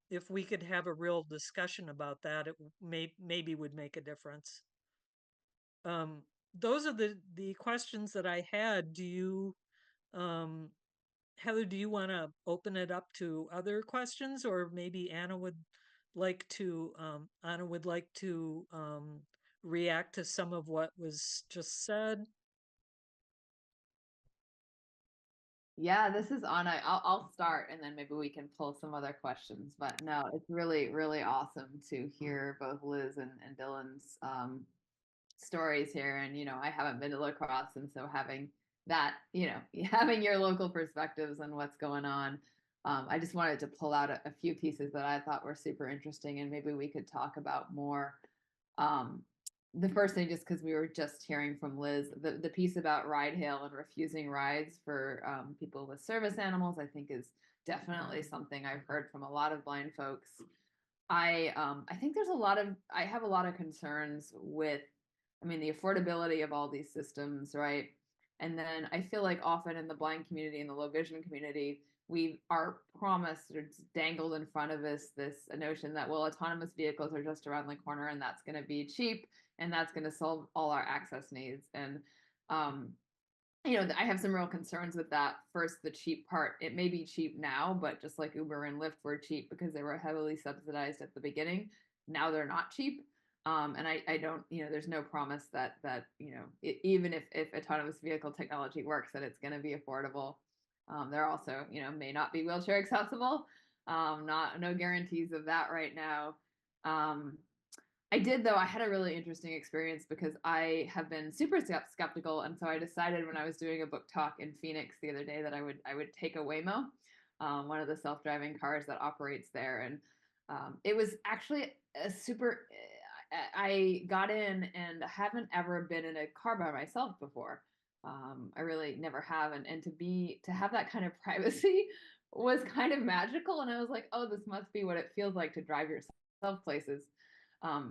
if we could have a real discussion about that, it maybe would make a difference. Those are the questions that I had. Um, Heather, do you want to open it up to other questions, or maybe Anna would like to react to some of what was just said? Yeah, this is Anna. I'll start and then maybe we can pull some other questions. But no, it's really, really awesome to hear both Liz and Dillon's stories here. And, I haven't been to lacrosse. And so having that, having your local perspectives on what's going on, I just wanted to pull out a few pieces that I thought were super interesting and maybe we could talk about more. The first thing, just because we were just hearing from Liz, the piece about ride hail and refusing rides for people with service animals, I think is definitely something I've heard from a lot of blind folks. I think I have a lot of concerns with, the affordability of all these systems, right? And then I feel like often in the blind community and the low vision community, we are promised or dangled in front of us this notion that, well, autonomous vehicles are just around the corner and that's going to be cheap and that's going to solve all our access needs. And I have some real concerns with that. First, the cheap part. It may be cheap now, but just like Uber and Lyft were cheap because they were heavily subsidized at the beginning, now they're not cheap. And I don't, there's no promise that even if autonomous vehicle technology works, that it's going to be affordable. There also, may not be wheelchair accessible. No guarantees of that right now. I had a really interesting experience because I have been super skeptical, and so I decided when I was doing a book talk in Phoenix the other day that I would take a Waymo, one of the self-driving cars that operates there, and it was actually a super. I got in and haven't ever been in a car by myself before. I really never have, and to have that kind of privacy was kind of magical, and I was like, oh, this must be what it feels like to drive yourself places.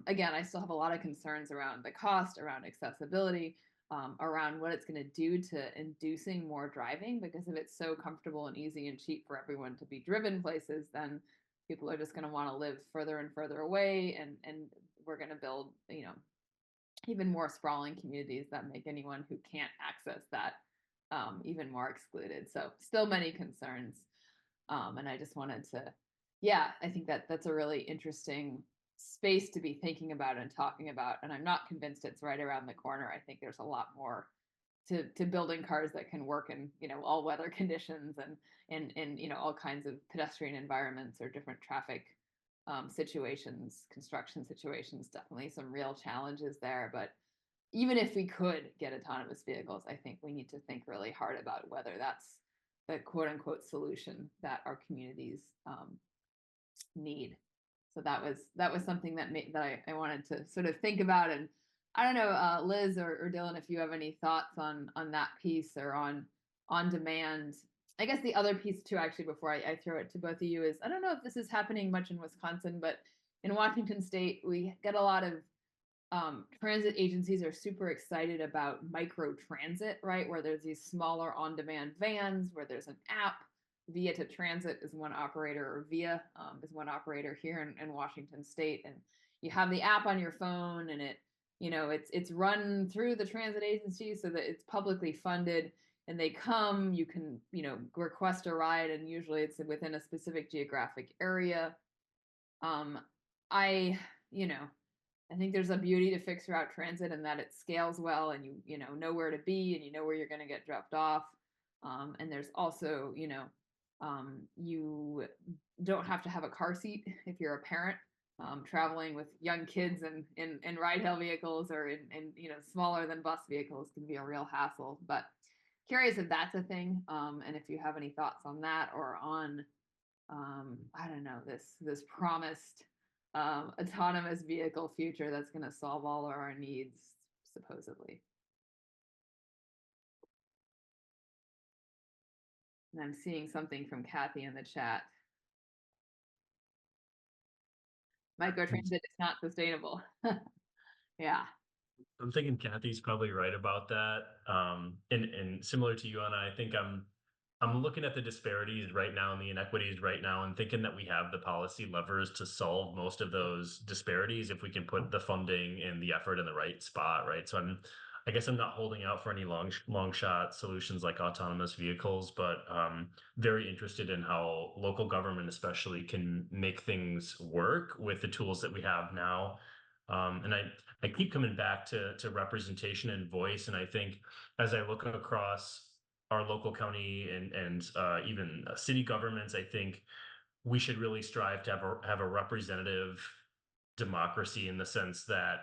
Again, I still have a lot of concerns around the cost, around accessibility, around what it's going to do to inducing more driving, because if it's so comfortable and easy and cheap for everyone to be driven places, then people are just going to want to live further and further away, and we're going to build, even more sprawling communities that make anyone who can't access that even more excluded. So still many concerns. And I just wanted to, I think that's a really interesting space to be thinking about and talking about. And I'm not convinced it's right around the corner. I think there's a lot more to building cars that can work in, all weather conditions and all kinds of pedestrian environments or different traffic situations, construction situations. Definitely some real challenges there. But even if we could get autonomous vehicles, I think we need to think really hard about whether that's the quote unquote solution that our communities need. So that was something that I wanted to sort of think about. And I don't know, Liz or Dillon, if you have any thoughts on that piece or on demand. I guess the other piece too, actually, before I throw it to both of you, is I don't know if this is happening much in Wisconsin, but in Washington State, we get a lot of transit agencies are super excited about micro transit, right? Where there's these smaller on-demand vans, where there's an app. Via to Transit is one operator, or Via is one operator here in Washington State, and you have the app on your phone, and it's run through the transit agency so that it's publicly funded, and they come. You can request a ride, and usually it's within a specific geographic area. I think there's a beauty to fixed route transit in that it scales well, and you know where to be, and you know where you're going to get dropped off. And there's also, you don't have to have a car seat if you're a parent. Traveling with young kids in ride-hail vehicles or in smaller than bus vehicles can be a real hassle. But curious if that's a thing, and if you have any thoughts on that or on, I don't know, this promised autonomous vehicle future that's going to solve all of our needs, supposedly. And I'm seeing something from Kathy in the chat. Microtransit is not sustainable. Yeah. I'm thinking Kathy's probably right about that. And similar to you, Anna, I think I'm looking at the disparities right now and the inequities right now and thinking that we have the policy levers to solve most of those disparities if we can put the funding and the effort in the right spot, right? So I guess I'm not holding out for any long shot solutions like autonomous vehicles, but very interested in how local government especially can make things work with the tools that we have now. And I keep coming back to representation and voice. And I think as I look across our local county and even city governments, I think we should really strive to have a representative democracy in the sense that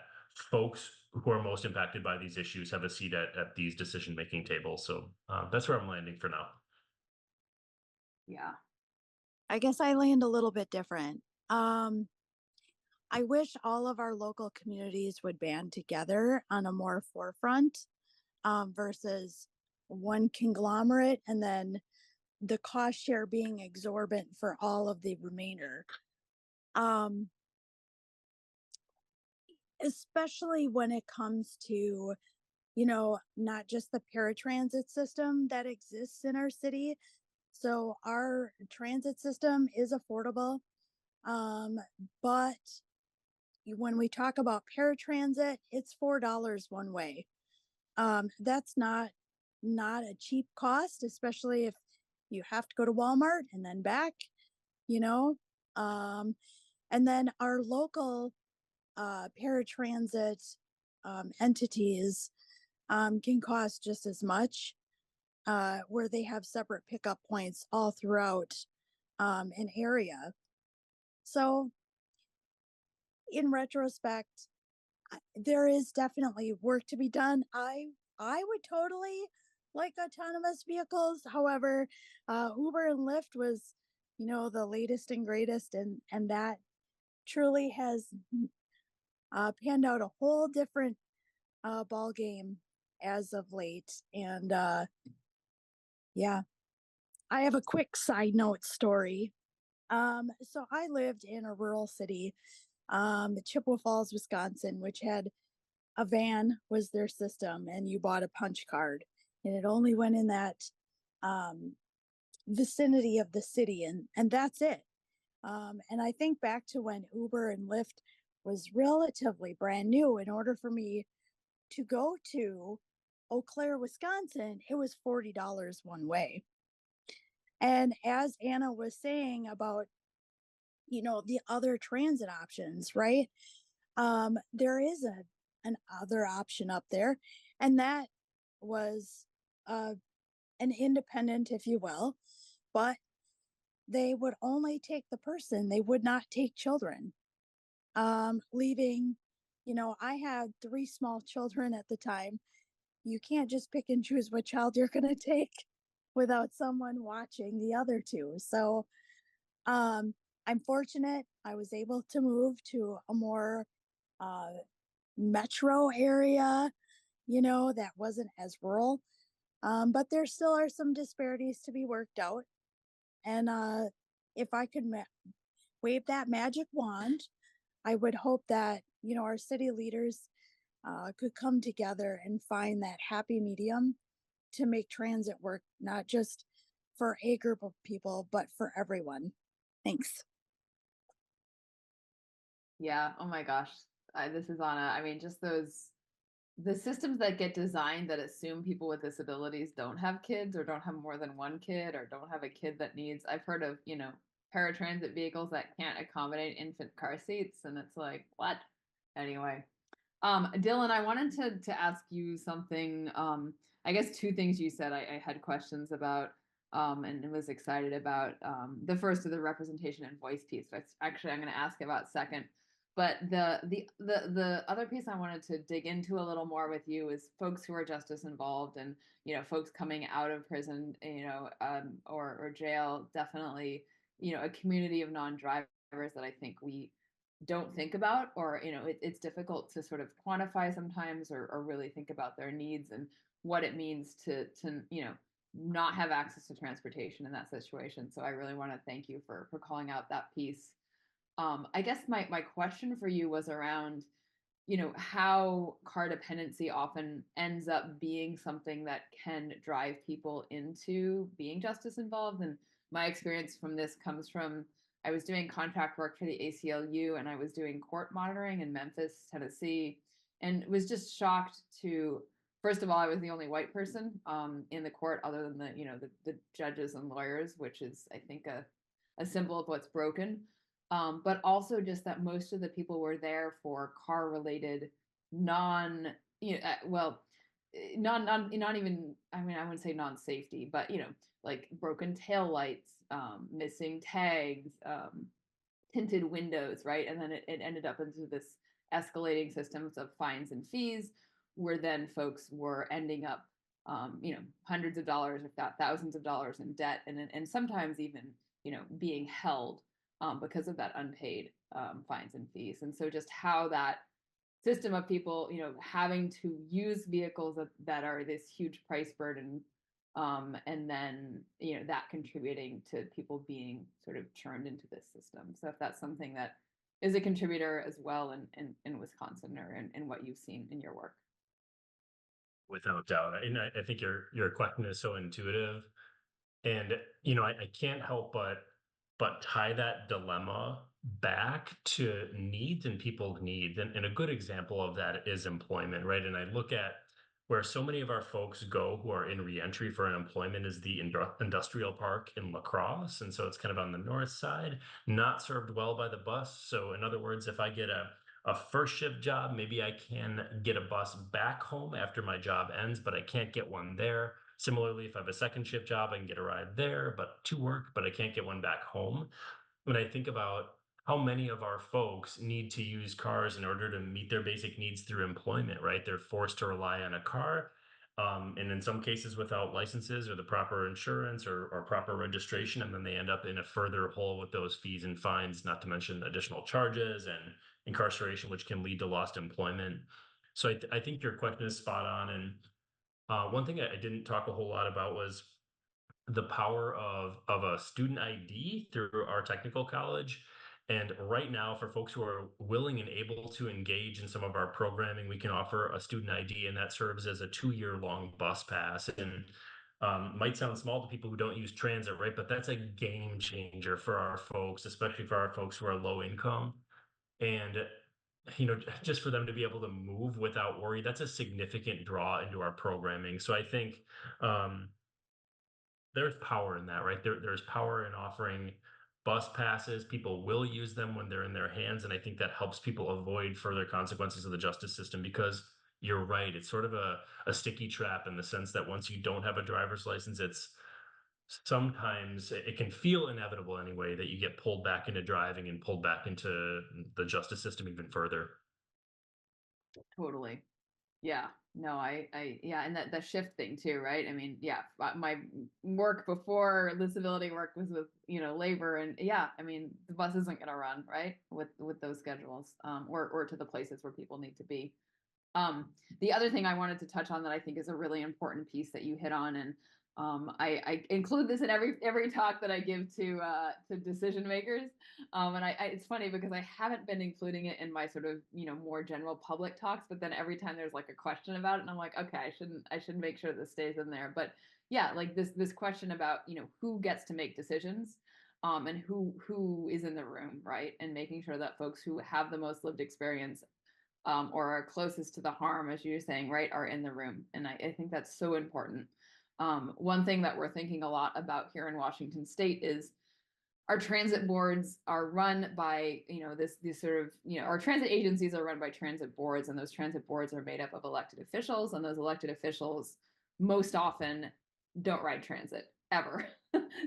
folks who are most impacted by these issues have a seat at these decision-making tables. So that's where I'm landing for now. Yeah. I guess I land a little bit different. I wish all of our local communities would band together on a more forefront versus one conglomerate and then the cost share being exorbitant for all of the remainder. Especially when it comes to, not just the paratransit system that exists in our city. So our transit system is affordable. But when we talk about paratransit, it's $4 one way. That's not a cheap cost, especially if you have to go to Walmart and then back, and then our local paratransit entities can cost just as much, where they have separate pickup points all throughout an area. So in retrospect, there is definitely work to be done. I would totally like autonomous vehicles. However, Uber and Lyft was, the latest and greatest, and that truly has panned out a whole different ball game as of late. And yeah, I have a quick side note story. So I lived in a rural city, Chippewa Falls, Wisconsin, which had a van was their system, and you bought a punch card, and it only went in that vicinity of the city, and that's it. And I think back to when Uber and Lyft was relatively brand new. In order for me to go to Eau Claire, Wisconsin, it was $40 one way. And as Anna was saying about, the other transit options, right? There is an other option up there, and that was an independent, if you will, but they would only take the person, they would not take children. Leaving, I had 3 small children at the time. You can't just pick and choose what child you're going to take without someone watching the other 2. So I'm fortunate I was able to move to a more metro area, that wasn't as rural. But there still are some disparities to be worked out. And if I could wave that magic wand, I would hope that, our city leaders could come together and find that happy medium to make transit work, not just for a group of people, but for everyone. Thanks. Yeah. Oh my gosh. This is Anna. I mean, just the systems that get designed that assume people with disabilities don't have kids or don't have more than one kid or don't have a kid that needs, I've heard of, paratransit vehicles that can't accommodate infant car seats. And it's like, what? Anyway. Dillon, I wanted to ask you something. I guess 2 things you said I had questions about, and was excited about. The first is the representation and voice piece, which actually I'm going to ask about second. But the other piece I wanted to dig into a little more with you is folks who are justice involved, and folks coming out of prison, or jail. Definitely, a community of non-drivers that I think we don't think about, or it's difficult to sort of quantify sometimes, or really think about their needs and what it means to not have access to transportation in that situation. So I really want to thank you for calling out that piece. I guess my question for you was around how car dependency often ends up being something that can drive people into being justice involved. And my experience from this comes from, I was doing contract work for the ACLU, and I was doing court monitoring in Memphis, Tennessee, and was just shocked to, first of all, I was the only white person in the court, other than the judges and lawyers, which is, I think, a symbol of what's broken. But also just that most of the people were there for car related non, not even, I mean, I wouldn't say non-safety, but like broken tail lights, missing tags, tinted windows, right? And then it ended up into this escalating systems of fines and fees, where then folks were ending up, hundreds of dollars, if not thousands of dollars in debt, and sometimes even, being held because of that unpaid fines and fees. And so just how that system of people, having to use vehicles that are this huge price burden, and then, that contributing to people being sort of churned into this system. So if that's something that is a contributor as well in Wisconsin, or in what you've seen in your work. Without doubt. And I think your question is so intuitive. And I can't help but tie that dilemma back to needs and people's needs. And a good example of that is employment, right? And I look at where so many of our folks go who are in reentry for employment is the industrial park in La Crosse. And so it's kind of on the north side, not served well by the bus. So in other words, if I get a a first shift job, maybe I can get a bus back home after my job ends, but I can't get one there. Similarly, if I have a second shift job, I can get a ride there, but to work, but I can't get one back home. When I think about how many of our folks need to use cars in order to meet their basic needs through employment, right? They're forced to rely on a car. And in some cases without licenses or the proper insurance or proper registration, and then they end up in a further hole with those fees and fines, not to mention additional charges and incarceration, which can lead to lost employment. So I think your question is spot on. And one thing I didn't talk a whole lot about was the power of a student ID through our technical college. And right now, for folks who are willing and able to engage in some of our programming, we can offer a student ID, and that serves as a 2-year long bus pass. And might sound small to people who don't use transit, right? But that's a game changer for our folks, especially for our folks who are low income. And just for them to be able to move without worry, that's a significant draw into our programming. So I think um, there's power in that, right? There's power in offering bus passes. People will use them when they're in their hands. And I think that helps people avoid further consequences of the justice system because you're right. It's sort of a sticky trap in the sense that once you don't have a driver's license, it's sometimes it can feel inevitable anyway that you get pulled back into driving and pulled back into the justice system even further. Totally. Yeah. No, yeah, and that the shift thing too, right? I mean, yeah, my work before disability work was with, labor, and yeah, I mean, the bus isn't going to run, right? With those schedules, or to the places where people need to be. The other thing I wanted to touch on that I think is a really important piece that you hit on, and I include this in every talk that I give to decision makers, and it's funny because I haven't been including it in my sort of more general public talks, but then every time there's like a question about it, and I'm like, okay, I should make sure this stays in there. But yeah, like this question about who gets to make decisions, and who is in the room, right, and making sure that folks who have the most lived experience, or are closest to the harm, as you're saying, right, are in the room. And I think that's so important. One thing that we're thinking a lot about here in Washington State is our transit boards are run by, these sort of, our transit agencies are run by transit boards, and those transit boards are made up of elected officials, and those elected officials most often don't ride transit ever.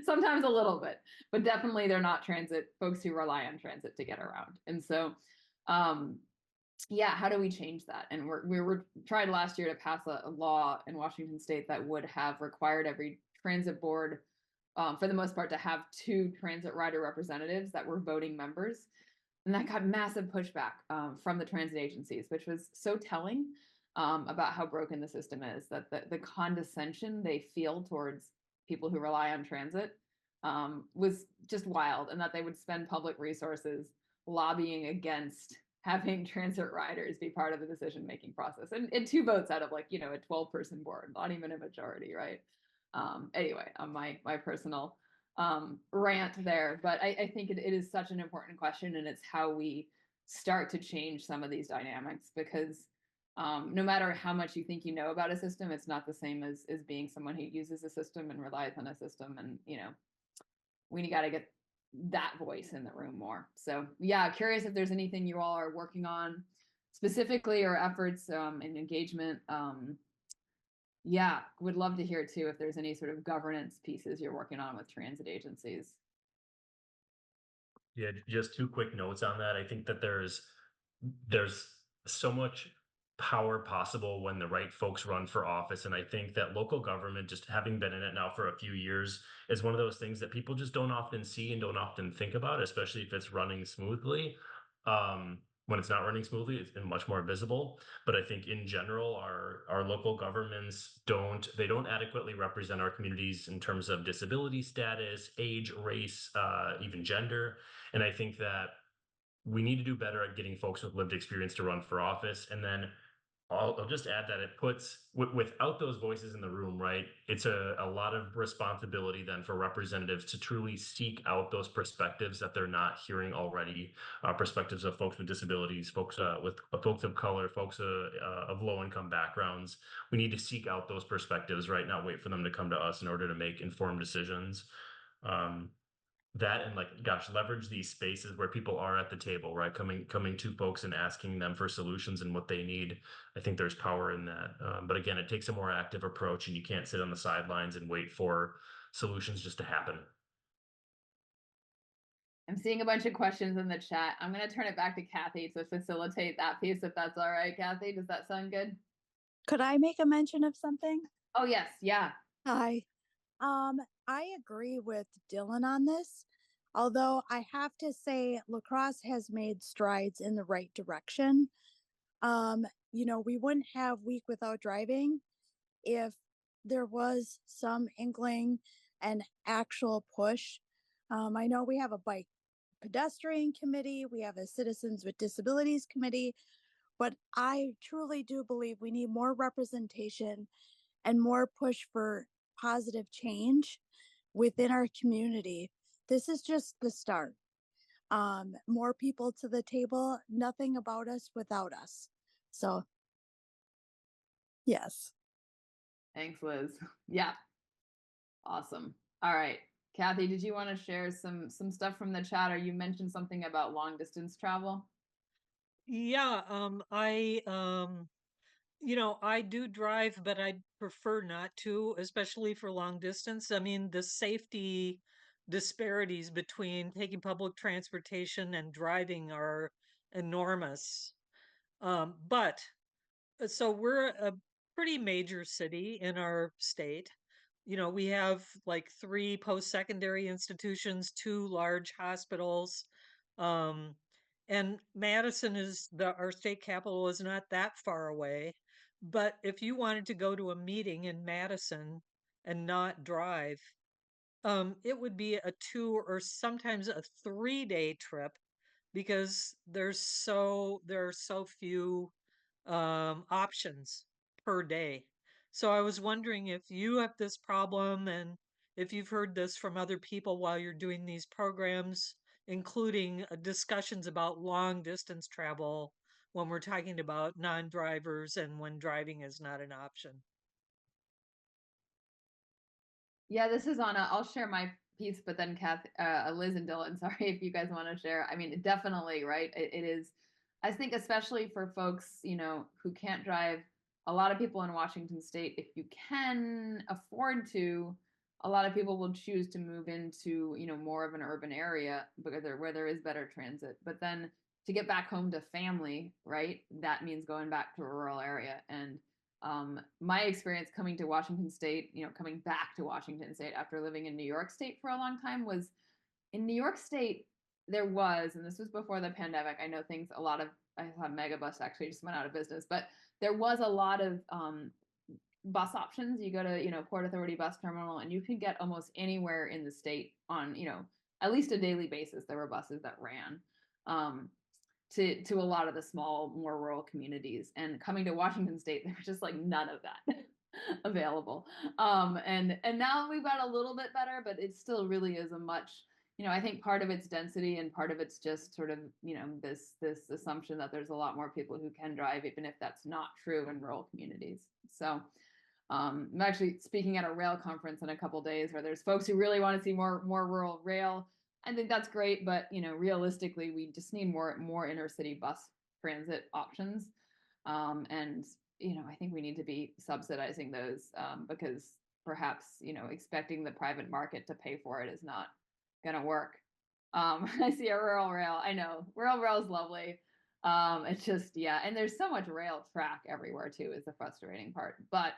Sometimes a little bit, but definitely they're not transit folks who rely on transit to get around. And so, yeah, how do we change that? And we were tried last year to pass a law in Washington State that would have required every transit board, for the most part, to have 2 transit rider representatives that were voting members. And that got massive pushback, from the transit agencies, which was so telling, about how broken the system is, that the condescension they feel towards people who rely on transit, was just wild, and that they would spend public resources lobbying against having transit riders be part of the decision-making process, and 2 votes out of, like, a 12-person board, not even a majority, right? Anyway, on my personal rant there, but I think it is such an important question, and it's how we start to change some of these dynamics, because no matter how much you think you know about a system, it's not the same as being someone who uses a system and relies on a system, and we got to get that voice in the room more. So yeah, curious if there's anything you all are working on specifically, or efforts, in engagement. Yeah, would love to hear too if there's any sort of governance pieces you're working on with transit agencies. Yeah, just 2 quick notes on that. I think that there's so much power possible when the right folks run for office. And I think that local government, just having been in it now for a few years, is one of those things that people just don't often see and don't often think about, especially if it's running smoothly. When it's not running smoothly, it's been much more visible. But I think in general, our local governments don't adequately represent our communities in terms of disability status, age, race, even gender. And I think that we need to do better at getting folks with lived experience to run for office. And then I'll just add that it puts, without those voices in the room, right, it's a lot of responsibility then for representatives to truly seek out those perspectives that they're not hearing already, perspectives of folks with disabilities, folks with folks of color, folks of low income backgrounds. We need to seek out those perspectives, right, not wait for them to come to us in order to make informed decisions. Um, that, and like, gosh, leverage these spaces where people are at the table, right? Coming to folks and asking them for solutions and what they need. I think there's power in that. But again, it takes a more active approach, and you can't sit on the sidelines and wait for solutions just to happen. I'm seeing a bunch of questions in the chat. I'm going to turn it back to Kathy to facilitate that piece, if that's all right. Kathy, does that sound good? Could I make a mention of something? Oh, yes. Yeah. Hi. I agree with Dillon on this, although I have to say lacrosse has made strides in the right direction. We wouldn't have Week Without Driving if there was some inkling and actual push. I know we have a bike pedestrian committee, we have a Citizens with Disabilities committee, but I truly do believe we need more representation and more push for positive change within our community. This is just the start. More people to the table, nothing about us without us. So, yes. Thanks, Liz. Yeah. Awesome. All right. Kathy, did you want to share some stuff from the chat, or you mentioned something about long distance travel? Yeah, I do drive, but I prefer not to, especially for long distance. I mean, the safety disparities between taking public transportation and driving are enormous. But so we're a pretty major city in our state. We have like 3 post-secondary institutions, 2 large hospitals. Um, and Madison our state capital is not that far away. But if you wanted to go to a meeting in Madison and not drive, it would be a 2 or sometimes a 3-day trip because there are so few options per day. So I was wondering if you have this problem and if you've heard this from other people while you're doing these programs, including discussions about long distance travel when we're talking about non-drivers and when driving is not an option. Yeah, this is Anna. I'll share my piece, but then Liz and Dillon, sorry if you guys want to share. I mean, definitely, right? It is, I think, especially for folks, who can't drive. A lot of people in Washington State, if you can afford to, a lot of people will choose to move into, more of an urban area where there is better transit. But then to get back home to family, right? That means going back to a rural area. And my experience coming to Washington State, coming back to Washington State after living in New York State for a long time, was in New York State, there was, and this was before the pandemic. I know I thought Megabus actually just went out of business, but there was a lot of bus options. You go to, Port Authority bus terminal and you can get almost anywhere in the state on, at least a daily basis. There were buses that ran. To a lot of the small, more rural communities. And coming to Washington State, there's just like none of that available. And now we've got a little bit better, but it still really is a much, I think part of it's density and part of it's just sort of, this assumption that there's a lot more people who can drive, even if that's not true in rural communities. So I'm actually speaking at a rail conference in a couple days where there's folks who really want to see more rural rail. I think that's great, but realistically, we just need more inner city bus transit options, and I think we need to be subsidizing those because perhaps expecting the private market to pay for it is not going to work. I see a rural rail. I know rural rail is lovely. It's just and there's so much rail track everywhere too is the frustrating part. But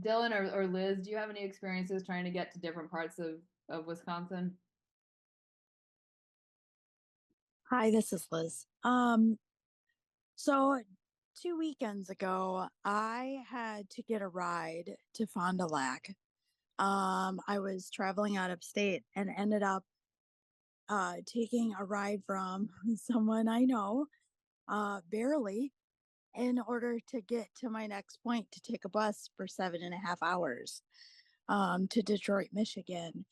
Dillon or Liz, do you have any experiences trying to get to different parts of Wisconsin? Hi, this is Liz. So 2 weekends ago, I had to get a ride to Fond du Lac. I was traveling out of state and ended up taking a ride from someone I know, barely, in order to get to my next point to take a bus for 7.5 hours to Detroit, Michigan.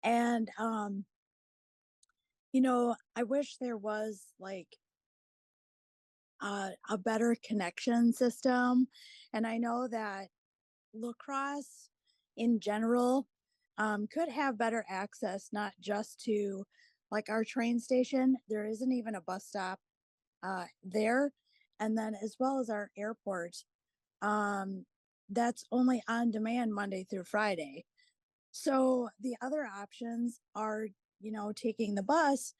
And, I wish there was like a better connection system. And I know that lacrosse in general could have better access, not just to like our train station. There isn't even a bus stop there. And then as well as our airport, that's only on demand Monday through Friday. So the other options are, taking the bus,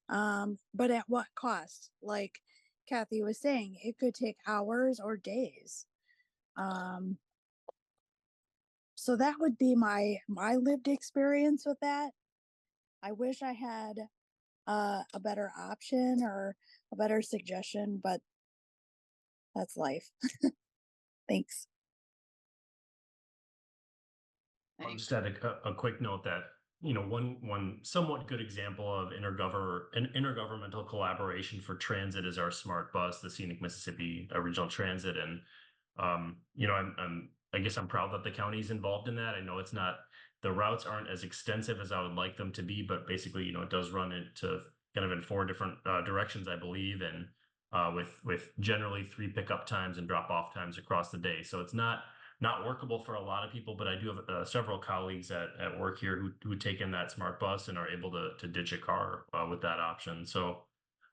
but at what cost? Like Kathy was saying, it could take hours or days. So that would be my lived experience with that. I wish I had a better option or a better suggestion, but that's life. Thanks. I'll just add a quick note that, one somewhat good example of intergovernmental collaboration for transit is our smart bus, the Scenic Mississippi Regional Transit. And, I guess I'm proud that the county's involved in that. I know the routes aren't as extensive as I would like them to be, but basically, it does run into kind of in 4 different directions, I believe. And with generally 3 pickup times and drop off times across the day. So it's not workable for a lot of people, but I do have several colleagues at work here who take in that smart bus and are able to ditch a car with that option. So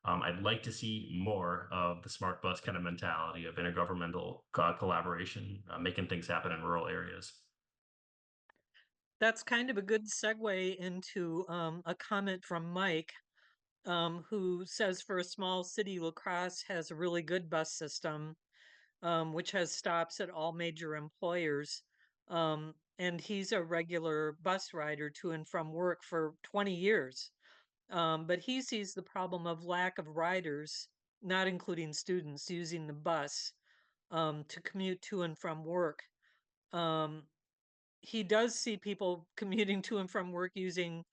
I'd like to see more of the smart bus kind of mentality of intergovernmental collaboration, making things happen in rural areas. That's kind of a good segue into a comment from Mike, who says for a small city, La Crosse has a really good bus system, which has stops at all major employers. And he's a regular bus rider to and from work for 20 years. But he sees the problem of lack of riders, not including students, using the bus to commute to and from work. He does see people commuting to and from work using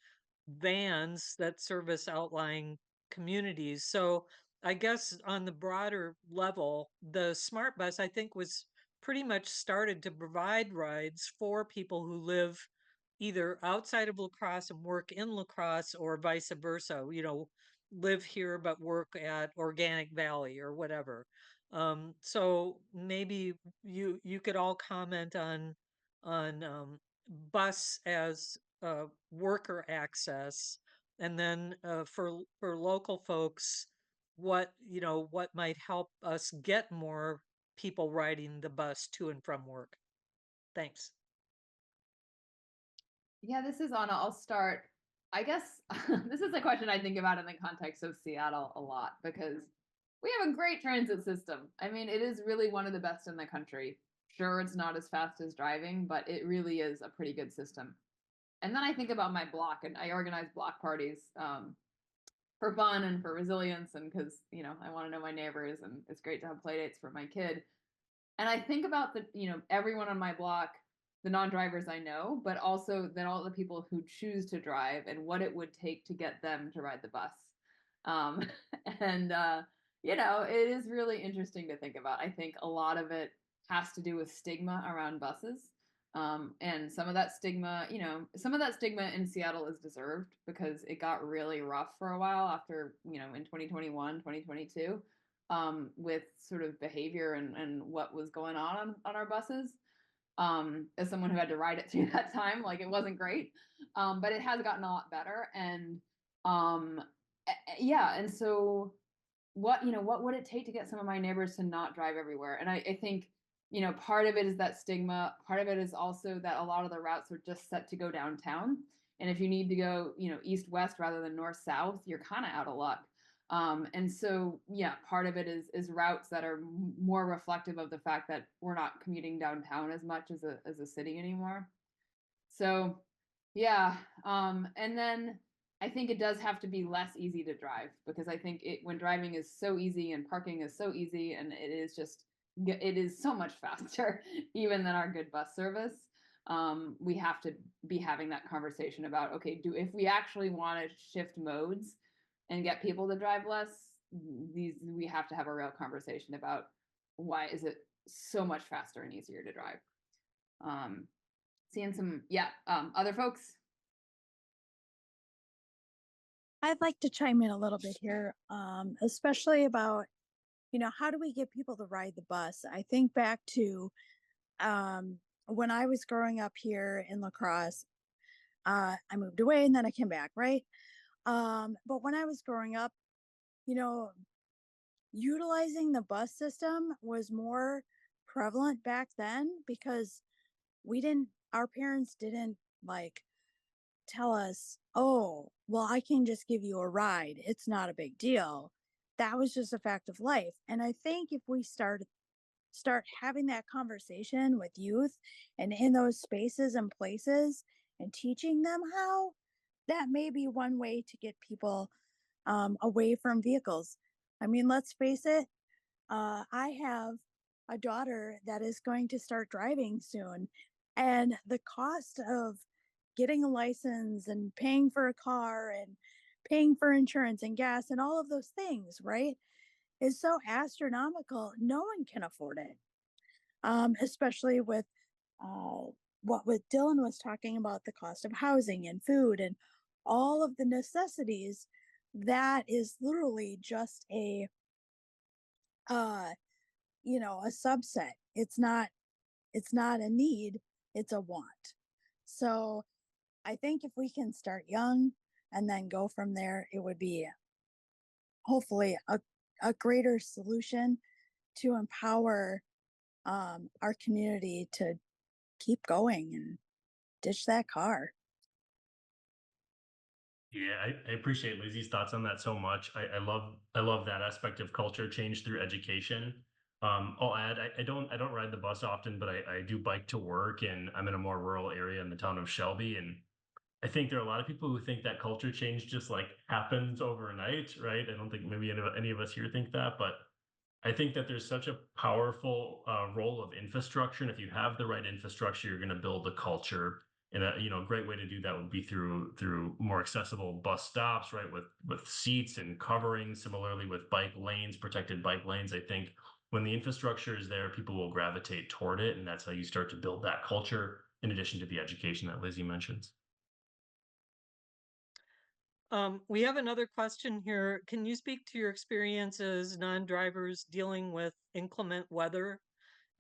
vans that service outlying communities. So I guess on the broader level, the smart bus, I think, was pretty much started to provide rides for people who live either outside of La Crosse and work in La Crosse, or vice versa, live here but work at Organic Valley or whatever. So maybe you could all comment on bus as worker access, and then for local folks, what might help us get more people riding the bus to and from work. Thanks. Yeah, this is Anna. I'll start. I guess this is a question I think about in the context of Seattle a lot, because we have a great transit system. I mean, it is really one of the best in the country. Sure, it's not as fast as driving, but it really is a pretty good system. And then I think about my block, and I organize block parties for fun and for resilience, and because I want to know my neighbors, and it's great to have play dates for my kid. And I think about everyone on my block, the non-drivers I know, but also then all the people who choose to drive and what it would take to get them to ride the bus. And it is really interesting to think about. I think a lot of it has to do with stigma around buses. And some of that stigma in Seattle is deserved, because it got really rough for a while after, in 2021, 2022, with sort of behavior and what was going on our buses. As someone who had to ride it through that time, like, it wasn't great, but it has gotten a lot better. And yeah, and so what would it take to get some of my neighbors to not drive everywhere? And I think part of it is that stigma. Part of it is also that a lot of the routes are just set to go downtown, and if you need to go east west rather than north south, you're kind of out of luck. And so, yeah, part of it is routes that are more reflective of the fact that we're not commuting downtown as much as a city anymore. So, yeah. And then I think it does have to be less easy to drive, because I think when driving is so easy and parking is so easy, and it is so much faster even than our good bus service. We have to be having that conversation about, okay, if we actually want to shift modes and get people to drive less, we have to have a real conversation about why is it so much faster and easier to drive. Seeing some, other folks. I'd like to chime in a little bit here, especially about, how do we get people to ride the bus? I think back to when I was growing up here in La Crosse, I moved away and then I came back, right? But when I was growing up, you know, utilizing the bus system was more prevalent back then because our parents didn't like tell us, oh, well, I can just give you a ride. It's not a big deal. That was just a fact of life. And I think if we start having that conversation with youth and in those spaces and places and teaching them how, that may be one way to get people away from vehicles. I mean, let's face it, I have a daughter that is going to start driving soon, and the cost of getting a license and paying for a car and paying for insurance and gas and all of those things, right, is so astronomical. No one can afford it, especially with what Dillon was talking about, the cost of housing and food and all of the necessities. That is literally just uh, a subset. It's not a need, it's a want. So I think if we can start young and then go from there, it would be hopefully a greater solution to empower our community to keep going and ditch that car. Yeah, I appreciate Lizzie's thoughts on that so much. I love that aspect of culture change through education. I'll add I don't ride the bus often, but I do bike to work, and I'm in a more rural area in the town of Shelby. And I think there are a lot of people who think that culture change just like happens overnight, right? I don't think maybe any of us here think that, but I think that there's such a powerful role of infrastructure, and if you have the right infrastructure, you're going to build a culture. And a great way to do that would be through more accessible bus stops, right? With seats and covering. Similarly, with bike lanes, protected bike lanes. I think when the infrastructure is there, people will gravitate toward it, and that's how you start to build that culture. In addition to the education that Lizzie mentions. We have another question here. Can you speak to your experience as non-drivers dealing with inclement weather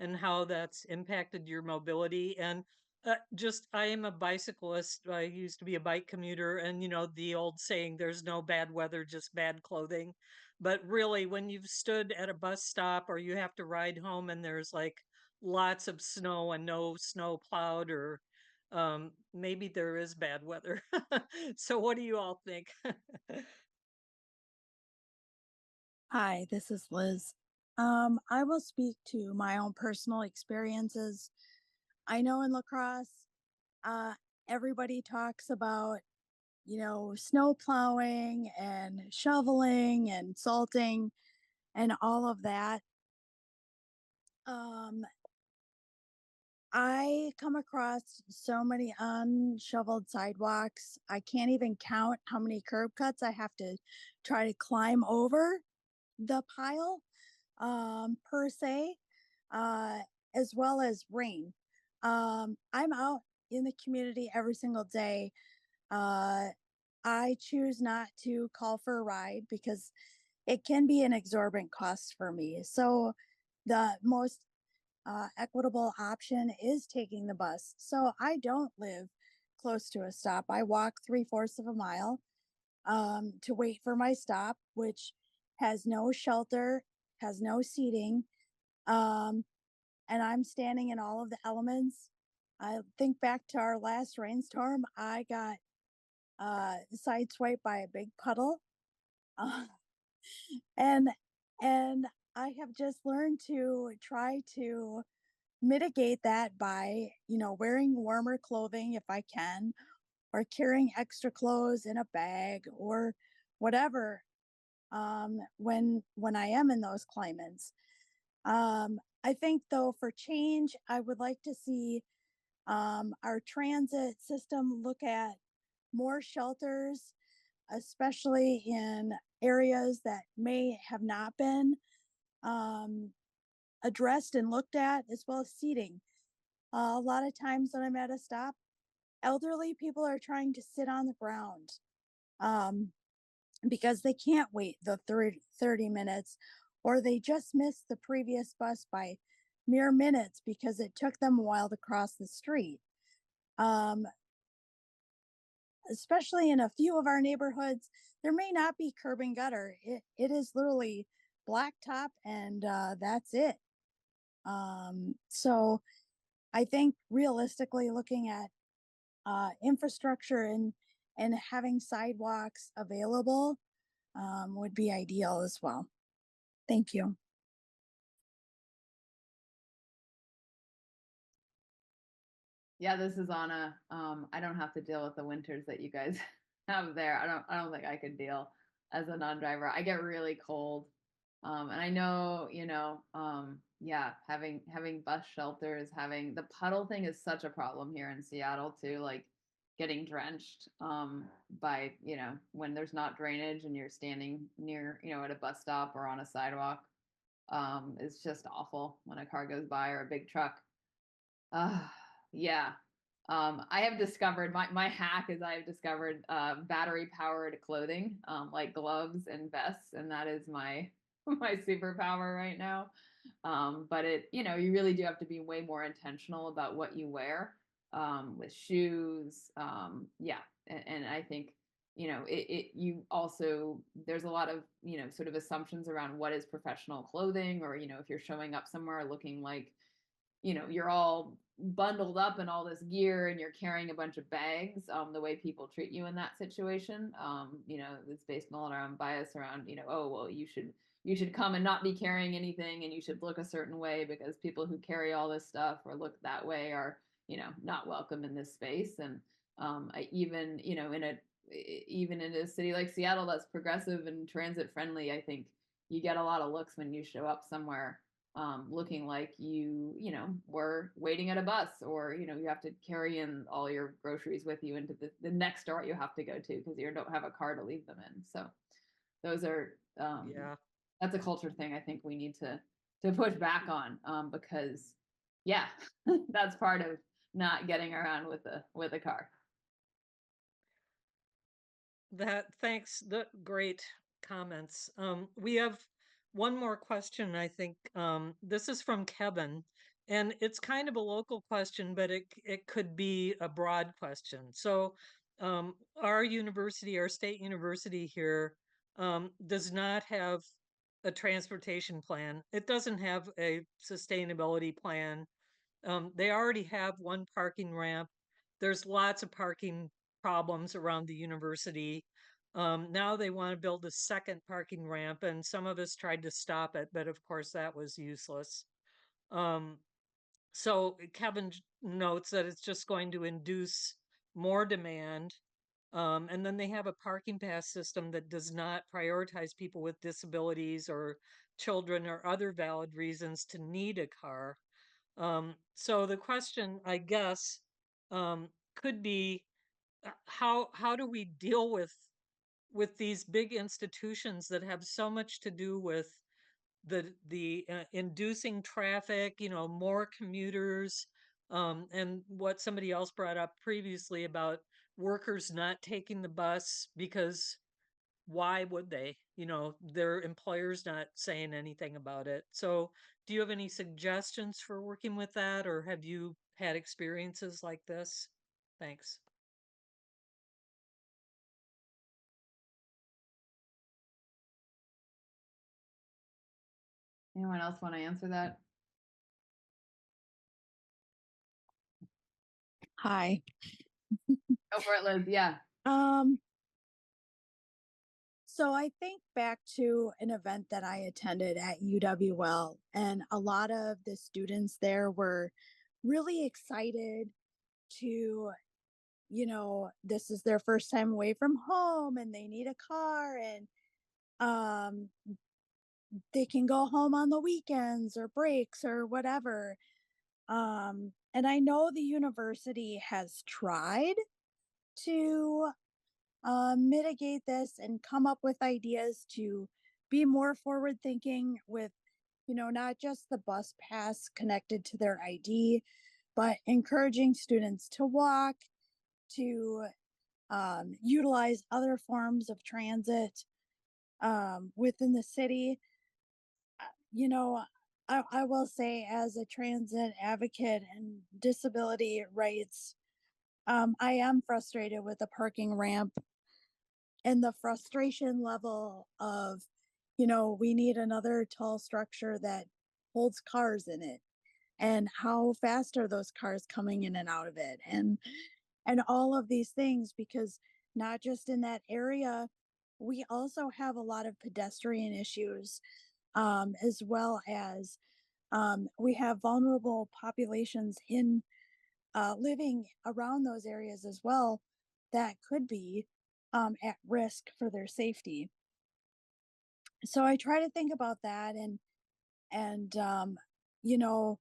and how that's impacted your mobility? And I am a bicyclist. I used to be a bike commuter, and the old saying, there's no bad weather, just bad clothing. But really, when you've stood at a bus stop or you have to ride home and there's like lots of snow and no snow plowed, or maybe there is bad weather. So what do you all think? Hi, this is Liz. I will speak to my own personal experiences. I know in lacrosse, uh, everybody talks about, snow plowing and shoveling and salting and all of that. Um, I come across so many unshoveled sidewalks. I can't even count how many curb cuts I have to try to climb over the pile, per se, uh, as well as rain. I'm out in the community every single day. Uh, I choose not to call for a ride because it can be an exorbitant cost for me. So the most equitable option is taking the bus. So I don't live close to a stop. I walk 3/4 of a mile to wait for my stop, which has no shelter, has no seating. Um, and I'm standing in all of the elements. I think back to our last rainstorm, I got sideswiped by a big puddle. Uh, and and I have just learned to try to mitigate that by, wearing warmer clothing if I can, or carrying extra clothes in a bag or whatever, when I am in those climates. I think though for change, I would like to see our transit system look at more shelters, especially in areas that may have not been um, addressed and looked at, as well as seating. A lot of times when I'm at a stop, elderly people are trying to sit on the ground um, because they can't wait the 30 minutes, or they just missed the previous bus by mere minutes because it took them a while to cross the street. Um, especially in a few of our neighborhoods, there may not be curb and gutter. It is literally blacktop, and that's it. So I think realistically looking at infrastructure and having sidewalks available would be ideal as well. Thank you. Yeah, this is Anna. I don't have to deal with the winters that you guys have there. I don't think I could deal as a non-driver. I get really cold. And I know, yeah, having bus shelters, having the puddle thing is such a problem here in Seattle too, like getting drenched by, when there's not drainage and you're standing near, at a bus stop or on a sidewalk. It's just awful when a car goes by or a big truck. Yeah. I have discovered my hack is I have discovered battery powered clothing, like gloves and vests, and that is my my superpower right now. But you really do have to be way more intentional about what you wear with shoes. Yeah, and I think you also there's a lot of sort of assumptions around what is professional clothing, or if you're showing up somewhere looking like you're all bundled up in all this gear and you're carrying a bunch of bags, the way people treat you in that situation, it's based on our own bias around, oh, well, you should come and not be carrying anything, and you should look a certain way because people who carry all this stuff or look that way are, not welcome in this space. And even, even in a city like Seattle that's progressive and transit friendly, I think you get a lot of looks when you show up somewhere looking like were waiting at a bus, or you have to carry in all your groceries with you into the next store you have to go to because you don't have a car to leave them in. So those are Yeah. that's a culture thing I think we need to push back on, because yeah, that's part of not getting around with a car. Thanks. The great comments. We have one more question, I think. This is from Kevin, and it's kind of a local question, but it could be a broad question. So our state university here, does not have a transportation plan. It doesn't have a sustainability plan. They already have one parking ramp. There's lots of parking problems around the university. Now they want to build a second parking ramp, and some of us tried to stop it, but of course that was useless. So Kevin notes that it's just going to induce more demand. And then they have a parking pass system that does not prioritize people with disabilities or children or other valid reasons to need a car. So the question, I guess, could be how do we deal with these big institutions that have so much to do with the inducing traffic, more commuters, and what somebody else brought up previously about workers not taking the bus because why would they? Their employer's not saying anything about it. So do you have any suggestions for working with that, or have you had experiences like this? Thanks. Anyone else want to answer that? Hi. Go for it, Liz. Yeah. So I think back to an event that I attended at UWL, and a lot of the students there were really excited to, this is their first time away from home and they need a car, and they can go home on the weekends or breaks or whatever. And I know the university has tried to mitigate this and come up with ideas to be more forward thinking with, not just the bus pass connected to their ID, but encouraging students to walk, to utilize other forms of transit within the city. I will say, as a transit advocate and disability rights I am frustrated with the parking ramp and the frustration level of, we need another tall structure that holds cars in it. And how fast are those cars coming in and out of it? And all of these things, because not just in that area, we also have a lot of pedestrian issues, as well as we have vulnerable populations in living around those areas as well that could be at risk for their safety. So I try to think about that, and you know,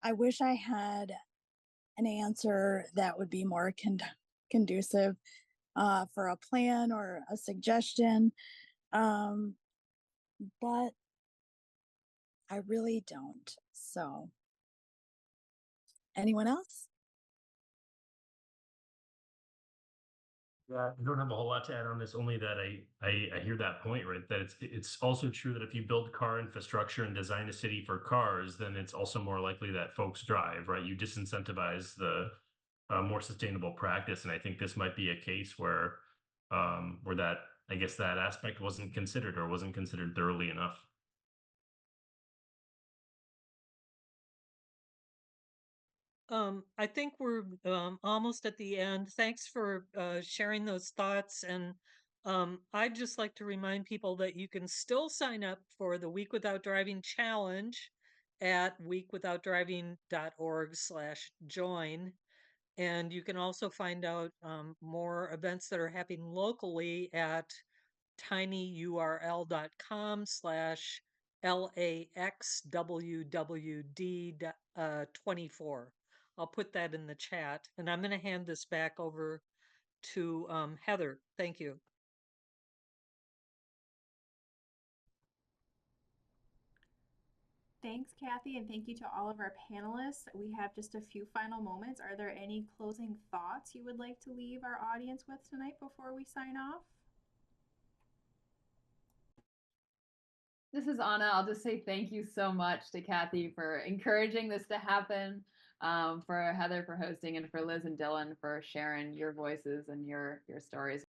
I wish I had an answer that would be more conducive for a plan or a suggestion, um, but I really don't. So, anyone else? Yeah, I don't have a whole lot to add on this, only that I hear that point, right? That it's also true that if you build car infrastructure and design a city for cars, then it's also more likely that folks drive, right? You disincentivize the more sustainable practice, and I think this might be a case where that, I guess, that aspect wasn't considered or wasn't considered thoroughly enough. I think we're almost at the end. Thanks for sharing those thoughts. And I'd just like to remind people that you can still sign up for the Week Without Driving Challenge at weekwithoutdriving.org/join. And you can also find out more events that are happening locally at tinyurl.com/LAXWWD 24. I'll put that in the chat. And I'm going to hand this back over to Heather. Thank you. Thanks, Kathy, and thank you to all of our panelists. We have just a few final moments. Are there any closing thoughts you would like to leave our audience with tonight before we sign off? This is Anna. I'll just say thank you so much to Kathy for encouraging this to happen, for Heather for hosting, and for Liz and Dillon for sharing your voices and your stories.